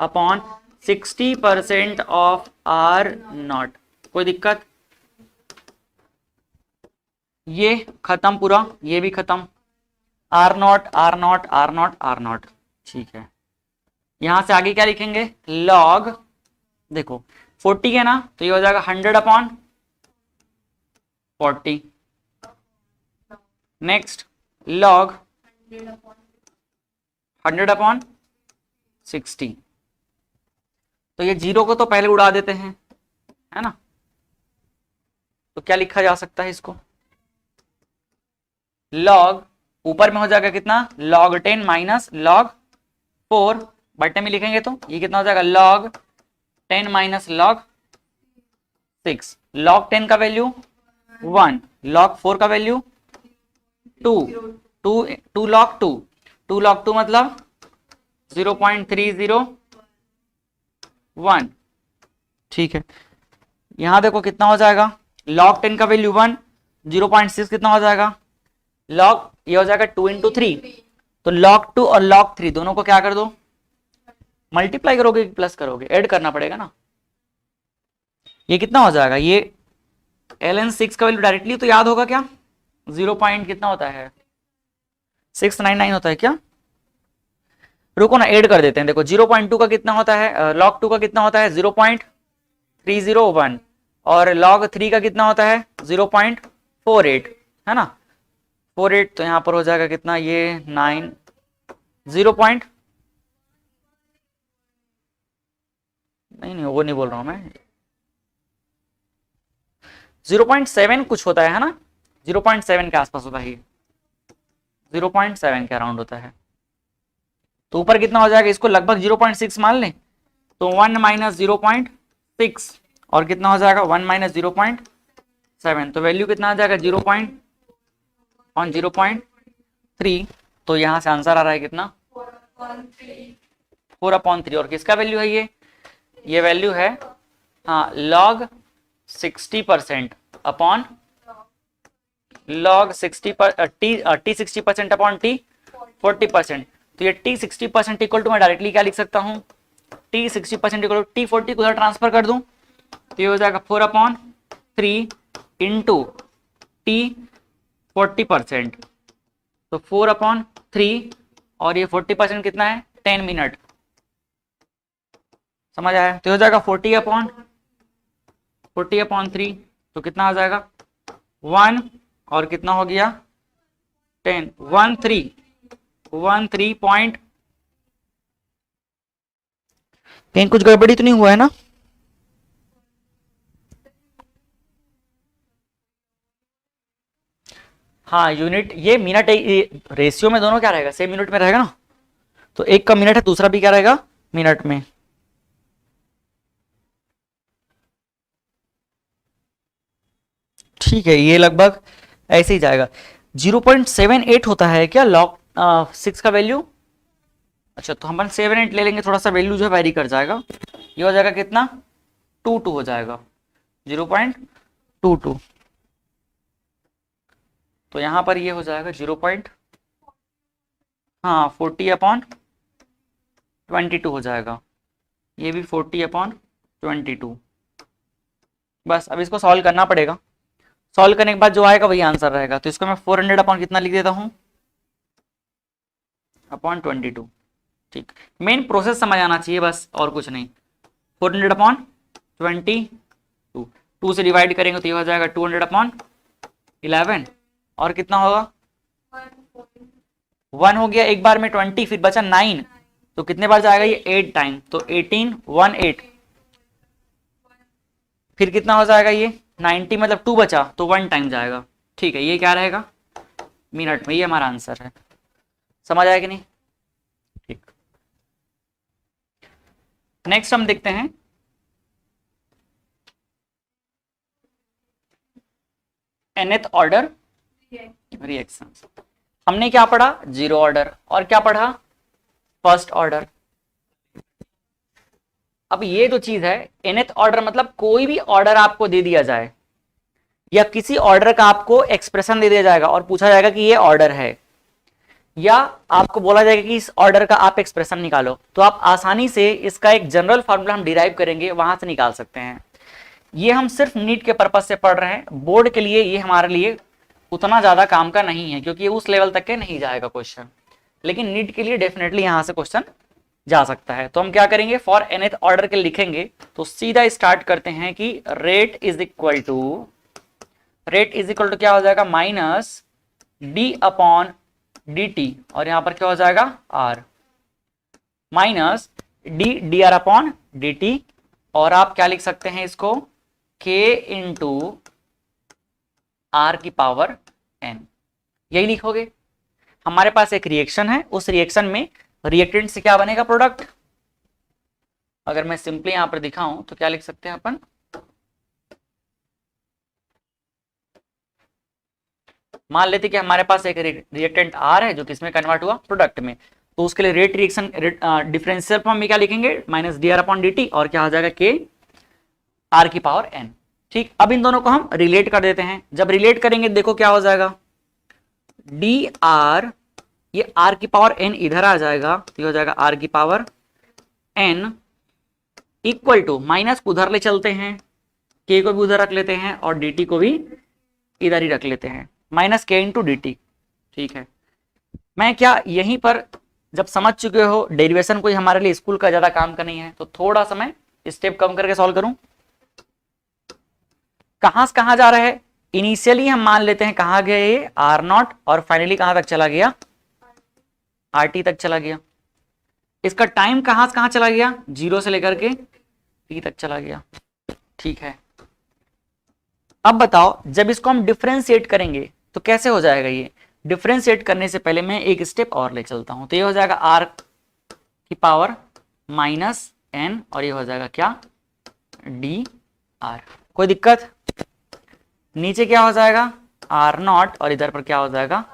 A: अपॉन 60% ऑफ R0। कोई दिक्कत? ये खत्म पूरा, ये भी खत्म। R0 R0 R0 R0। ठीक है, यहां से आगे क्या लिखेंगे? लॉग, देखो 40 है ना, तो ये हो जाएगा 100/40। Next, log 100/60। तो ये 0 को तो पहले उड़ा देते हैं, है ना? तो क्या लिखा जा सकता है इसको? लॉग, ऊपर में हो जाएगा कितना log 10 माइनस log 4, बट्टे में लिखेंगे तो ये कितना हो जाएगा log 10 माइनस log 6। log 10 का वैल्यू 1, log 4 का वैल्यू 2, 2 log 2, 2 log 2 मतलब 0.301। ठीक है, यहां देखो कितना हो जाएगा log 10 का वैल्यू 1, 0.6 कितना हो जाएगा log, ये हो जाएगा 2 into 3, तो log 2 और log 3 दोनों को क्या कर दो, मल्टीप्लाई करोगे प्लस करोगे, ऐड करना पड़ेगा ना। ये कितना हो जाएगा, ये ln 6 का वैल्यू डायरेक्टली तो याद होगा क्या, 0 पॉइंट कितना होता है 699 होता है क्या, रुको ना ऐड कर देते हैं। देखो 0.2 का कितना होता है, log 2 का कितना होता है 0.301 और log 3 का कितना होता है 0.48, है ना 48, तो यहां पर हो जाएगा कितना ये 9, 0 पॉइंट, नहीं वो नहीं बोल रहा हूं मैं, 0.7 कुछ होता है ना, 0.7 के आसपास होता है, 0.7 के अराउंड होता है। तो ऊपर कितना हो जाएगा, इसको लगभग 0.6 मान लें तो 1 माइनस 0.6 और कितना हो जाएगा 1 माइनस 0.7, तो वैल्यू कितना आ जाएगा 0.3। तो यहां से आंसर आ रहा है कितना 4/3। और किसका वैल्यू है ये वैल्यू है हाँ log 60% अपॉन log 60 पर t 60% अपॉन t 40%। तो ये t 60% इक्वल टू मैं डायरेक्टली क्या लिख सकता हूँ, t 60% इक्वल टू t 40 को उधर ट्रांसफर कर दूं तो ये हो जाएगा 4/3 इंटू t 40%, तो 4/3 और ये 40% कितना है 10 मिनट, समझ आया। तो हो जाएगा 40/3, तो कितना आ जाएगा 1 और कितना हो गया 10, 13 पॉइंट, कहीं कुछ गड़बड़ी तो नहीं हुआ है ना। हाँ यूनिट, ये मिनट रेशियो में दोनों क्या रहेगा सेम यूनिट में रहेगा ना, तो एक का मिनट है दूसरा भी क्या रहेगा मिनट में। ठीक है, ये लगभग ऐसे ही जाएगा। 0.78 होता है क्या log 6 का वैल्यू, अच्छा तो हम 78 ले लेंगे, थोड़ा सा वैल्यू जो है वेरी कर जाएगा, ये हो जाएगा कितना 22 हो जाएगा 0.22, तो यहां पर ये हो जाएगा 40/22 हो जाएगा, ये भी 40/22। बस अब इसको सॉल्व करना पड़ेगा, सॉल्व करने के बाद जो आएगा वही आंसर रहेगा। तो इसको मैं 400 अपॉन कितना लिख देता हूं अपॉन 22। ठीक, मेन प्रोसेस समझ आना चाहिए बस और कुछ नहीं। 400/22, 2 से डिवाइड करेंगे तो ये हो जाएगा 200/11 और कितना होगा 1 हो गया एक बार में 20, फिर बचा 9, तो कितने बार जाएगा ये 8 टाइम, तो 18 1 8, फिर कितना हो जाएगा ये 90 मतलब 2 बचा तो 1 टाइम जाएगा। ठीक है, ये क्या रहेगा मिनट में, ये हमारा आंसर है, समझ आया कि नहीं। ठीक, नेक्स्ट हम देखते हैं nth ऑर्डर रिएक्शंस। हमने क्या पढ़ा जीरो ऑर्डर और क्या पढ़ा फर्स्ट ऑर्डर। अब ये जो चीज है nth ऑर्डर मतलब कोई भी ऑर्डर आपको दे दिया जाए या किसी ऑर्डर का आपको एक्सप्रेशन दे दिया जाएगा और पूछा जाएगा कि ये ऑर्डर है, या आपको बोला जाएगा कि इस ऑर्डर का आप एक्सप्रेशन निकालो, तो आप आसानी से इसका एक जनरल फॉर्मूला हम डिराइव करेंगे वहां से निकाल सकते हैं। ये हम सिर्फ नीट के पर्पज से पढ़ रहे हैं, बोर्ड के लिए ये हमारे लिए उतना ज्यादा काम का नहीं है क्योंकि उस लेवल तक के नहीं जाएगा क्वेश्चन, लेकिन नीट के लिए डेफिनेटली यहां से क्वेश्चन जा सकता है। तो हम क्या करेंगे फॉर nth ऑर्डर के लिखेंगे तो सीधा स्टार्ट करते हैं कि रेट इज इक्वल टू क्या हो जाएगा minus D upon D T, और यहां पर क्या हो जाएगा R minus D R upon D T, और आप क्या लिख सकते हैं इसको k इंटू आर की पावर n। यही लिखोगे। हमारे पास एक रिएक्शन है, उस रिएक्शन में रिएक्टेंट से क्या बनेगा, प्रोडक्ट। अगर मैं सिंपली यहां पर दिखाऊं तो क्या लिख सकते हैं अपन, मान लेते कि हमारे पास एक रिएक्टेंट आर है जो किसमें कन्वर्ट हुआ, प्रोडक्ट में, तो उसके लिए रेट रिएक्शन डिफरेंशियल फॉर्म में क्या लिखेंगे, minus D R upon D T, और क्या हो जाएगा के आर की पावर एन। ठीक, अब इन दोनों को हम रिलेट कर देते हैं। जब रिलेट करेंगे देखो क्या हो जाएगा, डी आर, ये आर की पावर एन इधर आ जाएगा, ये हो जाएगा आर की power N equal to, minus को उधर ले चलते हैं, के को भी उधर रख लेते हैं और डी टी को भी इधर ही रख लेते हैं, माइनस के इंटू डी टी। ठीक है, मैं क्या यहीं पर जब समझ चुके हो डेरिवेशन कोई हमारे लिए स्कूल का ज्यादा काम का नहीं है, तो थोड़ा सा मैं स्टेप कम करके सॉल्व करूं। कहां से कहां जा रहा है, इनिशियली हम मान लेते हैं कहां गया ये आर नॉट, और फाइनली कहां तक चला गया, आर टी तक चला गया। इसका टाइम कहां से कहां चला गया, 0 से लेकर के टी तक चला गया। ठीक है, अब बताओ जब इसको हम डिफरेंशिएट करेंगे तो कैसे हो जाएगा ये। डिफरेंशिएट करने से पहले मैं एक स्टेप और ले चलता हूं, तो ये हो जाएगा आर की पावर माइनस एन, और ये हो जाएगा क्या, डी आर। कोई दिक्कत, नीचे क्या हो जाएगा आर नॉट, और इधर पर क्या हो जाएगा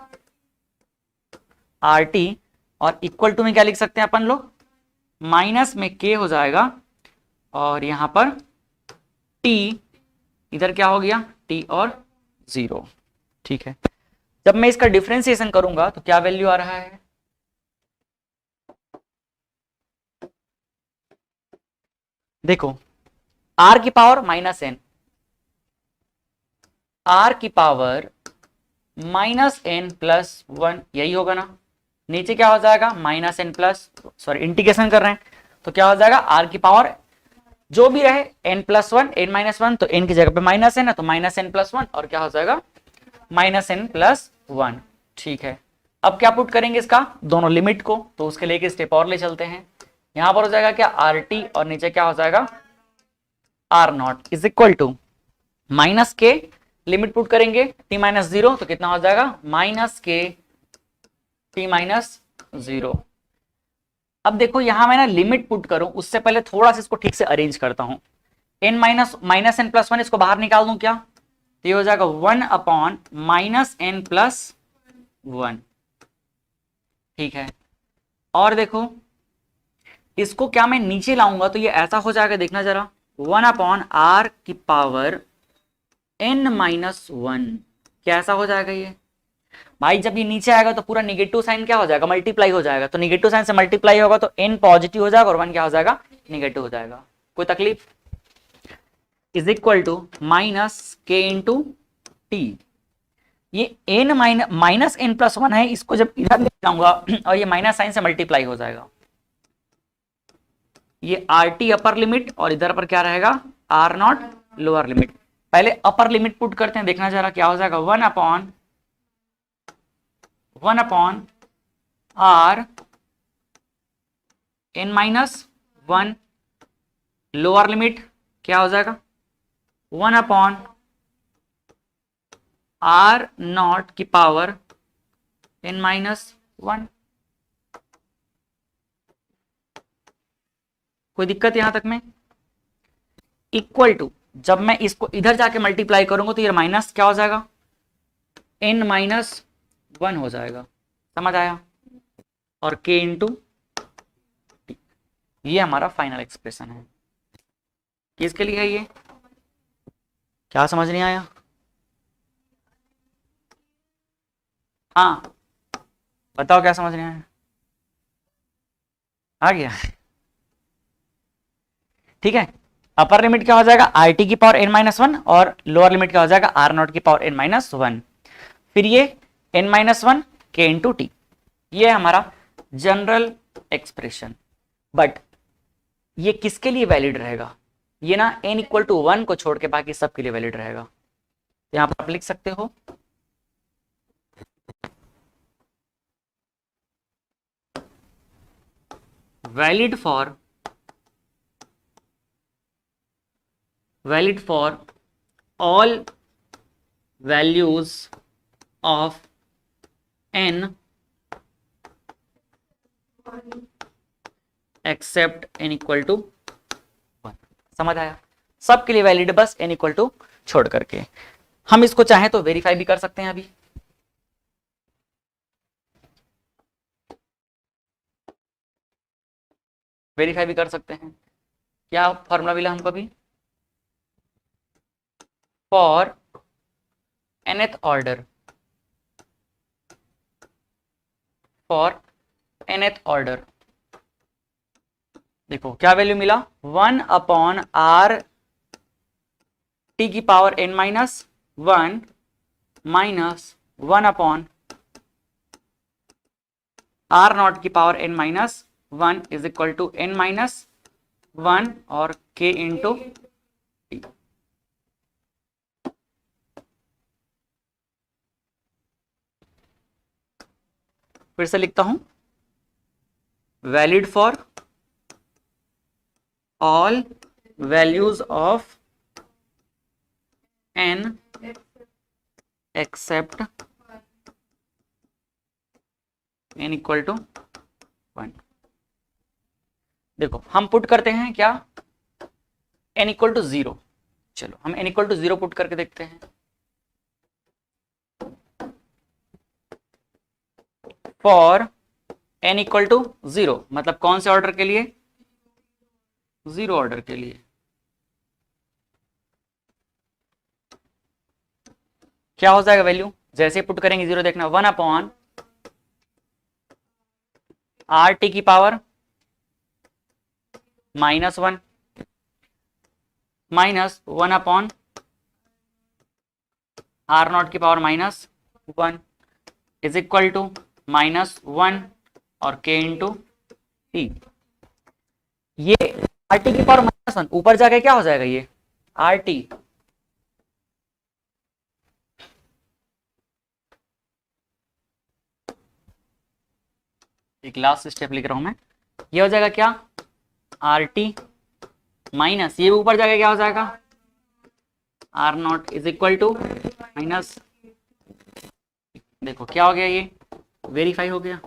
A: आर टी, और इक्वल टू में क्या लिख सकते हैं अपन लोग, माइनस में के हो जाएगा, और यहां पर टी, इधर क्या हो गया टी और 0। ठीक है, जब मैं इसका डिफरेंशिएशन करूंगा तो क्या वैल्यू आ रहा है, देखो आर की पावर माइनस एन, आर की पावर माइनस एन प्लस 1, यही होगा ना। नीचे क्या हो जाएगा minus N plus, sorry integration कर रहे हैं, तो क्या हो जाएगा आर की पावर जो भी रहे n प्लस 1, n माइनस 1, तो n की जगह पे माइनस एन है तो माइनस एन प्लस 1, और क्या हो जाएगा माइनस एन प्लस 1। ठीक है, अब क्या पुट करेंगे इसका दोनों लिमिट को, तो उसके लिए एक स्टेप और ले चलते हैं। यहां पर हो जाएगा क्या आर टी, और नीचे क्या हो जाएगा R naught is equal to minus K, limit put करेंगे टी माइनस 0, तो कितना हो जाएगा माइनस के टी माइनस 0। अब देखो यहां मैं ना लिमिट पुट करूं उससे पहले थोड़ा सा इसको ठीक से अरेंज करता हूं। n माइनस एन प्लस 1 इसको बाहर निकाल दूं क्या, तो ये हो जाएगा 1 अपॉन माइनस एन प्लस 1। ठीक है, और देखो इसको क्या मैं नीचे लाऊंगा तो ये ऐसा हो जाएगा, देखना जरा, 1 अपॉन आर की पावर n माइनस 1। कैसा हो जाएगा ये भाई, जब ये नीचे आएगा तो पूरा निगेटिव साइन क्या हो जाएगा, मल्टीप्लाई हो जाएगा, तो निगेटिव साइन से मल्टीप्लाई होगा तो n पॉजिटिव हो जाएगा और 1 क्या हो जाएगा, निगेटिव हो जाएगा। कोई तकलीफ, इज इक्वल टू माइनस के इंटू टी। ये n माइनस एन प्लस 1 है, इसको जब इधर ले जाऊंगा और ये माइनस साइन से मल्टीप्लाई हो जाएगा, ये आर टी अपर लिमिट, और इधर पर क्या रहेगा आर नॉट लोअर लिमिट। पहले अपर लिमिट पुट करते हैं, देखना जरा क्या हो जाएगा, 1 upon R N minus 1, lower limit क्या हो जाएगा 1 अपॉन आर नॉट की पावर एन माइनस 1। कोई दिक्कत यहां तक में, इक्वल टू जब मैं इसको इधर जाके मल्टीप्लाई करूंगा तो ये माइनस क्या हो जाएगा n माइनस 1 हो जाएगा, समझ आया, और k इंटू टी, ये हमारा फाइनल एक्सप्रेशन है। किसके लिए है ये, क्या समझ नहीं आया, हाँ बताओ क्या समझ नहीं आया, आ गया। ठीक है, अपर लिमिट क्या हो जाएगा आई टी की पावर n माइनस 1, और लोअर लिमिट क्या हो जाएगा आर नॉट की पावर n माइनस 1, फिर ये n माइनस 1 के इंटू टी, ये हमारा जनरल एक्सप्रेशन। बट ये किसके लिए वैलिड रहेगा, ये ना n इक्वल टू 1 को छोड़ के बाकी सबके लिए वैलिड रहेगा। यहां पर आप लिख सकते हो valid for all values of n except n equal to 1। समझ आया? सबके लिए वैलिड, बस n इक्वल टू छोड़ करके। हम इसको चाहें तो वेरीफाई भी कर सकते हैं। अभी वेरीफाई भी कर सकते हैं। क्या फॉर्मूला मिला हमको अभी? For nth order, for nth order, देखो क्या वैल्यू मिला, 1 अपॉन आर टी की power n minus 1 minus 1 upon are naught की power n minus 1 is equal to n minus 1 और k इंटू टी। फिर से लिखता हूं, valid for all values of n except n equal to 1। देखो हम put करते हैं क्या, n इक्वल टू 0। चलो हम n इक्वल टू 0 पुट करके देखते हैं। फॉर n इक्वल टू 0 मतलब कौन से ऑर्डर के लिए? 0 ऑर्डर के लिए। क्या हो जाएगा वैल्यू? जैसे पुट करेंगे 0, देखना 1 अपॉन आर टी की power minus 1 minus 1 upon are naught की power minus 1 is equal to minus 1 और k इंटू टी। ये आर टी की पावर माइनस 1 ऊपर जाके क्या हो जाएगा, ये आर टी एक लास्ट स्टेप लिख रहा हूं मैं, ये हो जाएगा क्या, आर टी माइनस ये ऊपर जाके क्या हो जाएगा, R naught is equal to minus, देखो क्या हो गया, ये वेरीफाई हो गया।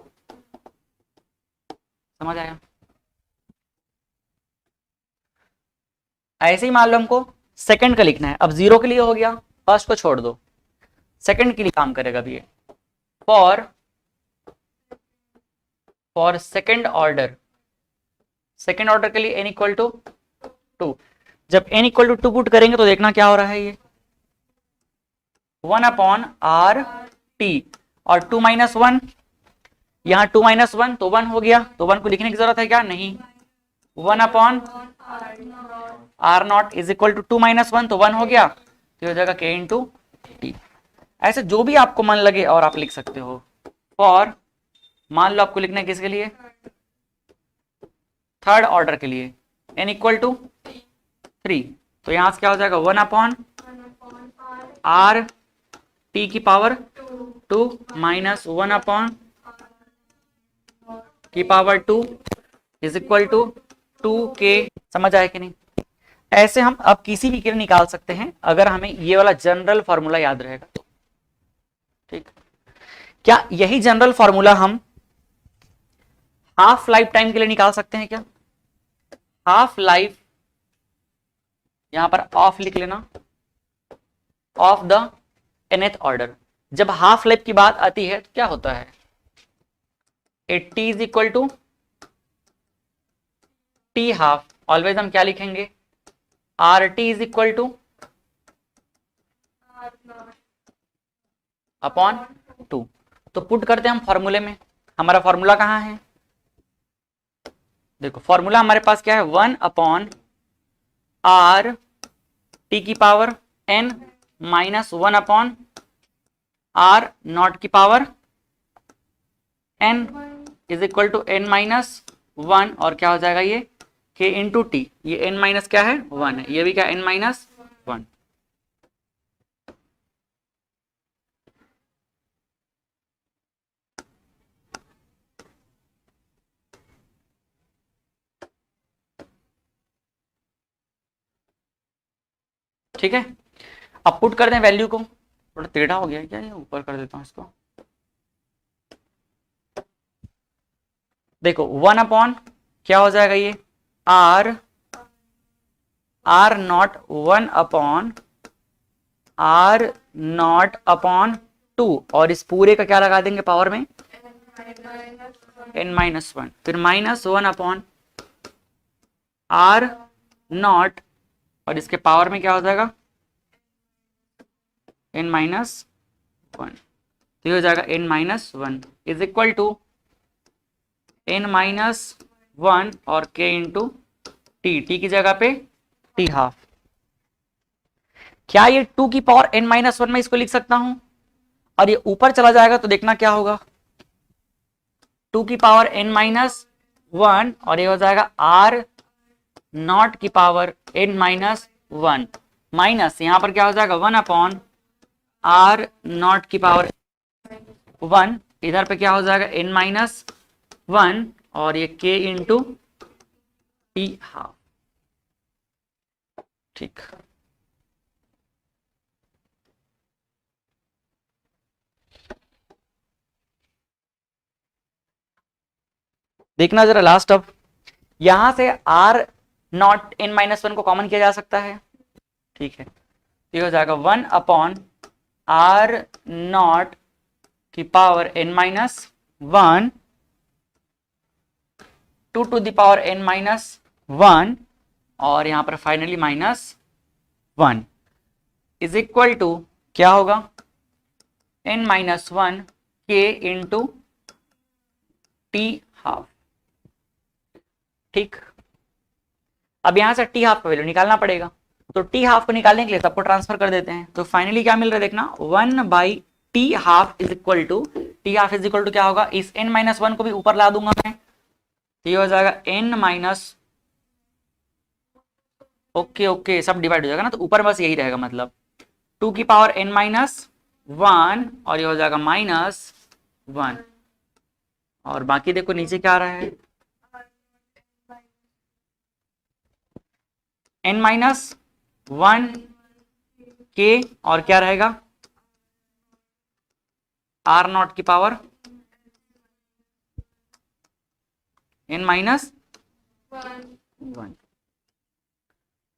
A: समझ आया? ऐसे ही मान लो हमको सेकंड का लिखना है। अब 0 के लिए हो गया, फर्स्ट को छोड़ दो, सेकंड के लिए काम करेगा अभी ये। For second order, second order के लिए n इक्वल टू 2। जब n इक्वल टू 2 पुट करेंगे तो देखना क्या हो रहा है, ये 1 अपॉन आर टी और 2 माइनस 1, यहाँ 2 माइनस 1 तो 1 हो गया, तो 1 को लिखने की जरूरत है क्या, नहीं। 1 upon are naught is equal to 2 minus 1 तो 1 हो गया, तो हो जाएगा k इंटू टी। ऐसे जो भी आपको मन लगे और आप लिख सकते हो। फॉर मान लो आपको लिखना है किसके लिए, थर्ड ऑर्डर के लिए, n इक्वल टू 3, तो यहां से क्या हो जाएगा 1 अपॉन आर टी की पावर 2 माइनस 1 अपॉन की power 2 is equal to 2k। समझ आया कि नहीं? ऐसे हम अब किसी भी के लिए निकाल सकते हैं अगर हमें ये वाला जनरल फॉर्मूला याद रहेगा तो। ठीक, क्या यही जनरल फॉर्मूला हम हाफ लाइफ टाइम के लिए निकाल सकते हैं क्या? हाफ लाइफ, यहां पर ऑफ लिख लेना, ऑफ द nth ऑर्डर। जब हाफ लाइफ की बात आती है तो क्या होता है, t is equal to T half, always हम क्या लिखेंगे, R T is equal to upon 2। तो पुट करते हैं हम फॉर्मूले में, हमारा फॉर्मूला कहां है, देखो फॉर्मूला हमारे पास क्या है, 1 अपॉन आर टी की power n minus 1 upon are naught की power n is equal to n minus 1 और क्या हो जाएगा ये k इंटू टी। ये n माइनस क्या है 1 है, ये भी क्या n माइनस 1। ठीक है, अब पुट कर दें वैल्यू को, थोड़ा टेढ़ा हो गया क्या, ये ऊपर कर देता हूं इसको, देखो 1 अपॉन क्या हो जाएगा ये R naught 1 upon are naught upon 2, और इस पूरे का क्या लगा देंगे पावर में n-1, फिर -1 अपॉन आर नॉट, और इसके पावर में क्या हो जाएगा n-1, तो ये हो जाएगा n-1 is equal to n-1 और k इंटू टी की जगह पे t हाफ। क्या ये 2 की पावर n-1 में इसको लिख सकता हूं, और ये ऊपर चला जाएगा तो देखना क्या होगा 2 की पावर n-1, और ये हो जाएगा r नॉट की पावर n-1 माइनस यहां पर क्या हो जाएगा 1 अपॉन r नॉट की पावर 1, इधर पे क्या हो जाएगा n-1 और ये k इंटू टी हाफ। ठीक, देखना जरा लास्ट। अब यहां से r नॉट n-1 को कॉमन किया जा सकता है, ठीक है, ये हो जाएगा 1 अपॉन r नॉट की power n-1 2 to the power n-1, और यहां पर फाइनली -1 इज इक्वल टू क्या होगा n-1 k into T half. ठीक, अब यहां से टी हाफ का वैल्यू निकालना पड़ेगा, तो टी हाफ को निकालने के लिए सबको ट्रांसफर कर देते हैं, तो फाइनली क्या मिल रहा है देखना 1 by T half is equal to क्या होगा, इस n-1 को भी ऊपर ला दूंगा मैं, तो ये हो जाएगा n- ओके सब डिवाइड हो जाएगा ना, तो ऊपर बस यही रहेगा, मतलब 2 की पावर n-1 और ये हो जाएगा -1, और बाकी देखो नीचे क्या आ रहा है n-1 के, और क्या रहेगा r नॉट की पावर n-1।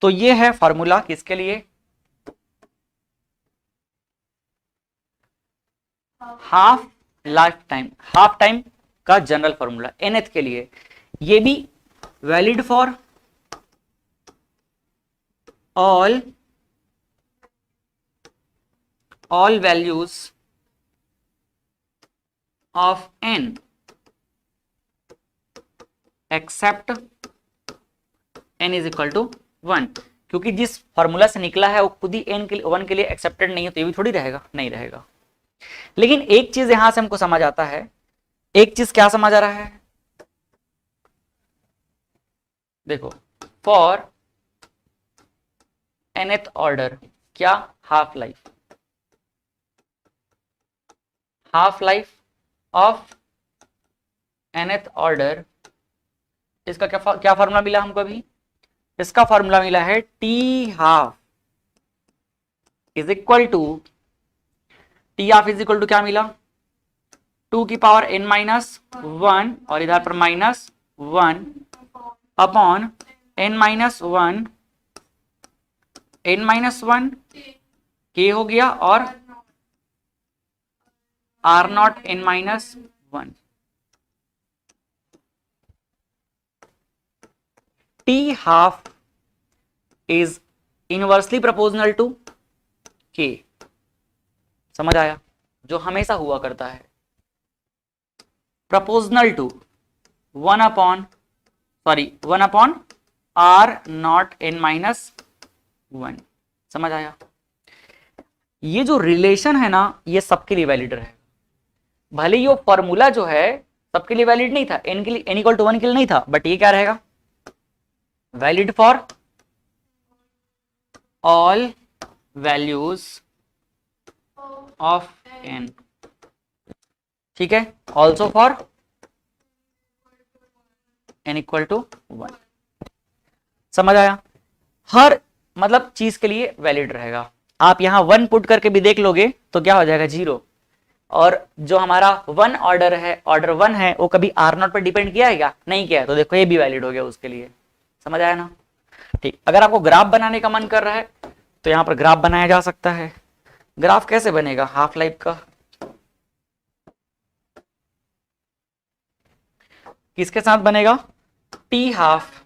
A: तो ये है फॉर्मूला किसके लिए, हाफ टाइम का जनरल फॉर्मूला nth के लिए। ये भी valid for all values of n except n is equal to 1, क्योंकि जिस फॉर्मूला से निकला है वो खुद ही n के लिए 1 के लिए एक्सेप्टेड नहीं है, तो ये भी थोड़ी रहेगा, नहीं रहेगा। लेकिन एक चीज यहां से हमको समझ आता है, एक चीज क्या समझ आ रहा है, देखो फॉर nth ऑर्डर क्या half life of nth order, इसका क्या फॉर्मूला मिला हमको अभी, इसका फॉर्मूला मिला है T half is equal to क्या मिला 2 की पावर n-1 और इधर पर -1 अपॉन n-1 k हो गया और r naught n-1। T half is inversely proportional to k, समझ आया, जो हमेशा हुआ करता है, proportional to 1 upon r naught n-1, समझ आया। ये जो रिलेशन है ना ये सबके लिए वैलिड है, भले ये फॉर्मूला जो है सबके लिए वैलिड नहीं था, n के लिए n इक्वल टू 1 के लिए नहीं था, बट ये क्या रहेगा valid for all values of n, ठीक है, also for n equal to 1, समझ आया। हर मतलब चीज के लिए वैलिड रहेगा, आप यहां 1 पुट करके भी देख लोगे तो क्या हो जाएगा 0, और जो हमारा वन ऑर्डर है, ऑर्डर वन है, वो कभी आर नॉट पर डिपेंड किया है क्या? नहीं किया है। तो देखो ये भी वैलिड हो गया उसके लिए। समझ आया ना? ठीक। अगर आपको ग्राफ बनाने का मन कर रहा है तो यहाँ पर ग्राफ बनाया जा सकता है। ग्राफ कैसे बनेगा हाफ लाइफ का? किसके साथ बनेगा? टी हाफ,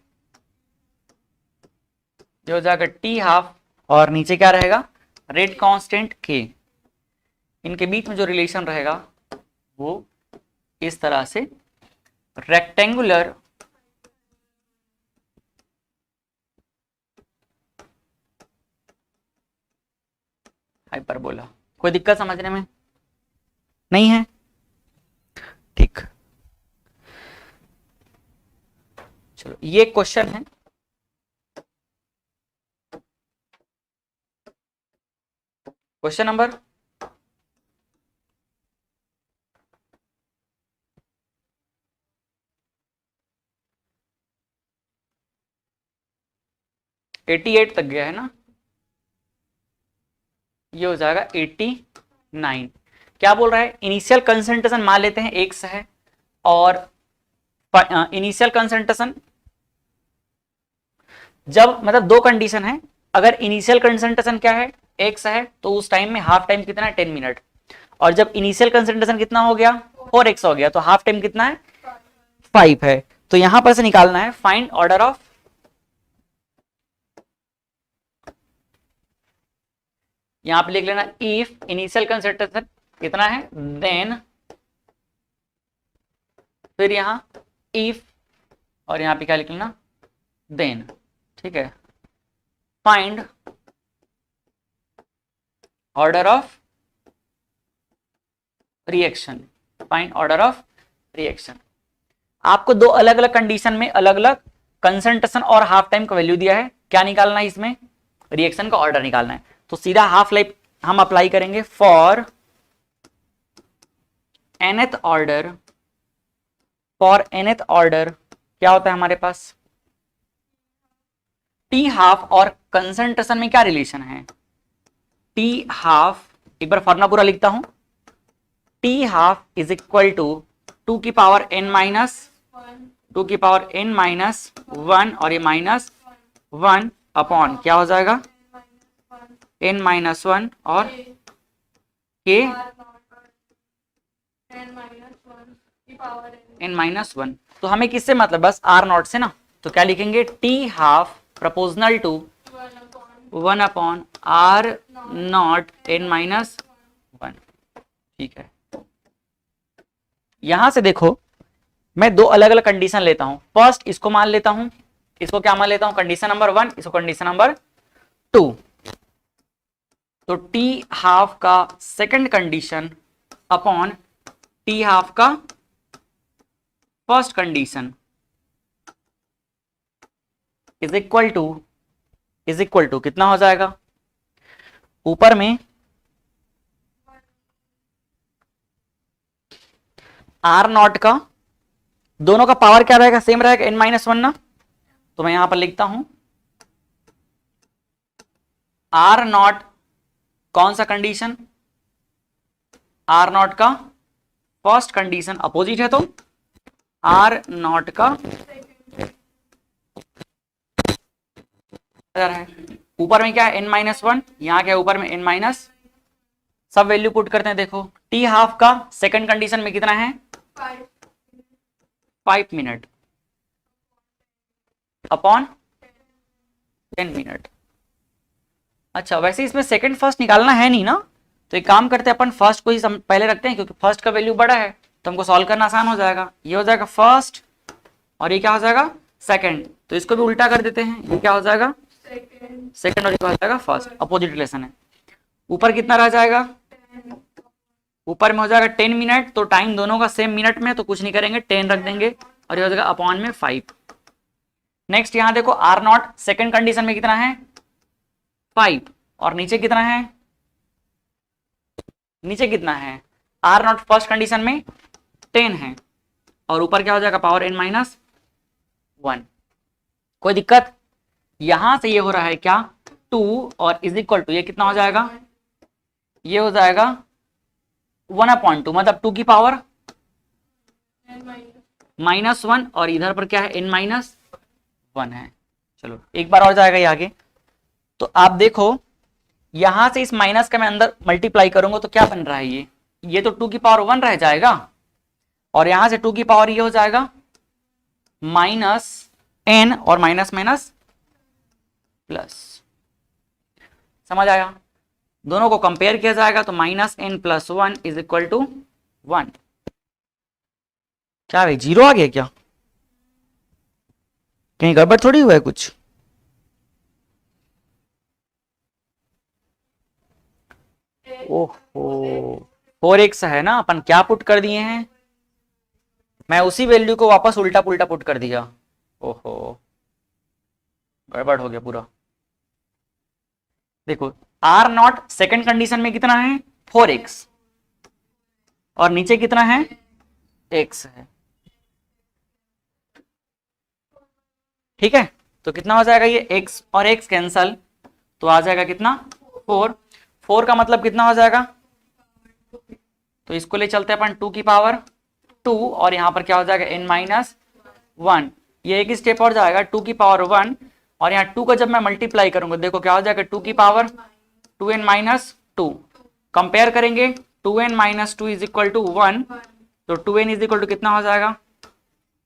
A: जो हो जाएगा टी हाफ, और नीचे क्या रहेगा? रेट कांस्टेंट के। इनके बीच में जो रिलेशन रहेगा वो इस तरह से रेक्टेंगुलर हाइपरबोला। कोई दिक्कत समझने में नहीं है? ठीक, चलो ये क्वेश्चन है। क्वेश्चन नंबर 88 तक गया है ना? ये हो जाएगा 89। क्या बोल रहा है? इनिशियल कंसंट्रेशन मान लेते हैं एक्स है, और इनिशियल कंसंट्रेशन जब मतलब दो कंडीशन है। अगर इनिशियल कंसंट्रेशन क्या है? एक्स है, तो उस टाइम में हाफ टाइम कितना है? 10 मिनट। और जब इनिशियल कंसंट्रेशन कितना हो गया? 4x हो गया, तो हाफ टाइम कितना है? 5 है। तो यहां पर से निकालना है फाइंड ऑर्डर ऑफ, यहां पे लिख लेना इफ इनिशियल कंसंट्रेशन कितना है, देन, फिर यहां इफ, और यहां पे क्या लिख लेना? देन। ठीक है, find order of reaction, find order of reaction. आपको दो अलग अलग कंडीशन में अलग अलग कंसंट्रेशन और हाफ टाइम का वैल्यू दिया है। क्या निकालना है इसमें? रिएक्शन का ऑर्डर निकालना है। तो सीधा हाफ लाइफ हम अप्लाई करेंगे। For nth order, for nth order क्या होता है हमारे पास? टी हाफ और कंसंट्रेशन में क्या रिलेशन है? टी हाफ, एक बार फॉर्मूला पूरा लिखता हूं। T half is equal to 2 की पावर n माइनस 2 की पावर n माइनस 1, और ये माइनस 1 अपॉन क्या हो जाएगा? n माइनस 1 और k n माइनस 1। तो हमें किससे मतलब? बस r नॉट से ना। तो क्या लिखेंगे? T half proportional to 1 upon r naught n minus 1। ठीक है, यहां से देखो मैं दो अलग अलग कंडीशन लेता हूं। फर्स्ट इसको मान लेता हूं, इसको क्या मान लेता हूं? कंडीशन नंबर 1, इसको कंडीशन नंबर 2। तो टी हाफ का second condition upon t half का first condition is equal to कितना हो जाएगा? ऊपर में आर नॉट का, दोनों का पावर क्या रहेगा? सेम रहेगा, n माइनस 1 ना। तो मैं यहां पर लिखता हूं आर नॉट, कौन सा कंडीशन? आर नॉट का फर्स्ट कंडीशन, अपोजिट है तो आर नॉट का है। ऊपर में क्या है? n माइनस 1, यहां क्या है? ऊपर में n माइनस, सब वैल्यू पुट करते हैं। देखो टी हाफ का सेकंड कंडीशन में कितना है? 5 मिनट अपॉन 10 मिनट। अच्छा, वैसे इसमें सेकंड फर्स्ट निकालना है नहीं ना, तो एक काम करते हैं अपन फर्स्ट को ही पहले रखते हैं, क्योंकि फर्स्ट का वैल्यू बड़ा है तो हमको सॉल्व करना आसान हो जाएगा। ये हो जाएगा फर्स्ट, और ये क्या हो जाएगा? सेकंड। तो इसको भी उल्टा कर देते हैं, ये क्या हो जाएगा? सेकंड, और ये क्या हो जाएगा? फर्स्ट। अपोजिट रिलेशन है। ऊपर कितना रह जाएगा? ऊपर में हो जाएगा 10 मिनट, तो टाइम दोनों का सेम मिनट में, तो कुछ नहीं करेंगे, 10 रख देंगे, और ये हो जाएगा अपॉन में 5। नेक्स्ट यहां देखो आर नॉट सेकंड कंडीशन में कितना है? 5, और नीचे कितना है? नीचे कितना है? आर नॉट फर्स्ट कंडीशन में 10 है, और ऊपर क्या हो जाएगा? Power n minus 1। कोई दिक्कत? यहां से ये हो रहा है क्या? 2 और इज इक्वल टू, ये कितना हो जाएगा? ये हो जाएगा 1/2 मतलब 2 की पावर -1 और इधर पर क्या है n-1 है। चलो एक बार और जाएगा ये आगे। तो आप देखो यहां से इस माइनस का मैं अंदर मल्टीप्लाई करूंगा तो क्या बन रहा है, ये तो 2 की पावर 1 रह जाएगा और यहां से 2 की पावर ये हो जाएगा -n और माइनस माइनस प्लस। समझ आया? दोनों को कंपेयर किया जाएगा तो -n+1 इज इक्वल टू 1। क्या भाई जीरो आ गया क्या? कहीं गड़बड़ थोड़ी हुआ है कुछ? ओहो 4x है ना, अपन क्या पुट कर दिए हैं, मैं उसी वैल्यू को वापस उल्टा पुल्टा पुट कर दिया। ओहो गड़बड़ हो गया पूरा। देखो R0 सेकंड कंडीशन में कितना है 4x और नीचे कितना है x है। ठीक है तो कितना हो जाएगा, ये x और x कैंसल तो आ जाएगा कितना 4 का मतलब कितना हो जाएगा, तो इसको ले चलते हैं अपन 2 की पावर 2 और यहां पर क्या हो जाएगा n-1। ये एक स्टेप और जाएगा 2 की पावर 1 और यहाँ 2 का जब मैं मल्टीप्लाई करूंगा देखो क्या हो जाएगा 2 की पावर 2n-2। कंपेयर करेंगे 2n-2 इज इक्वल टू 1 तो 2n इज इक्वल टू कितना हो जाएगा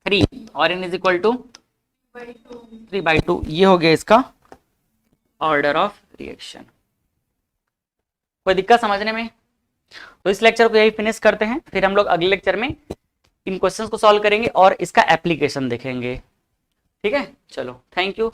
A: 3 और n इज इक्वल टू 3/2। ये हो गया इसका ऑर्डर ऑफ रिएक्शन। कोई दिक्कत समझने में? तो इस लेक्चर को यही फिनिश करते हैं, फिर हम लोग अगले लेक्चर में इन क्वेश्चंस को सॉल्व करेंगे और इसका एप्लीकेशन देखेंगे। ठीक है चलो थैंक यू।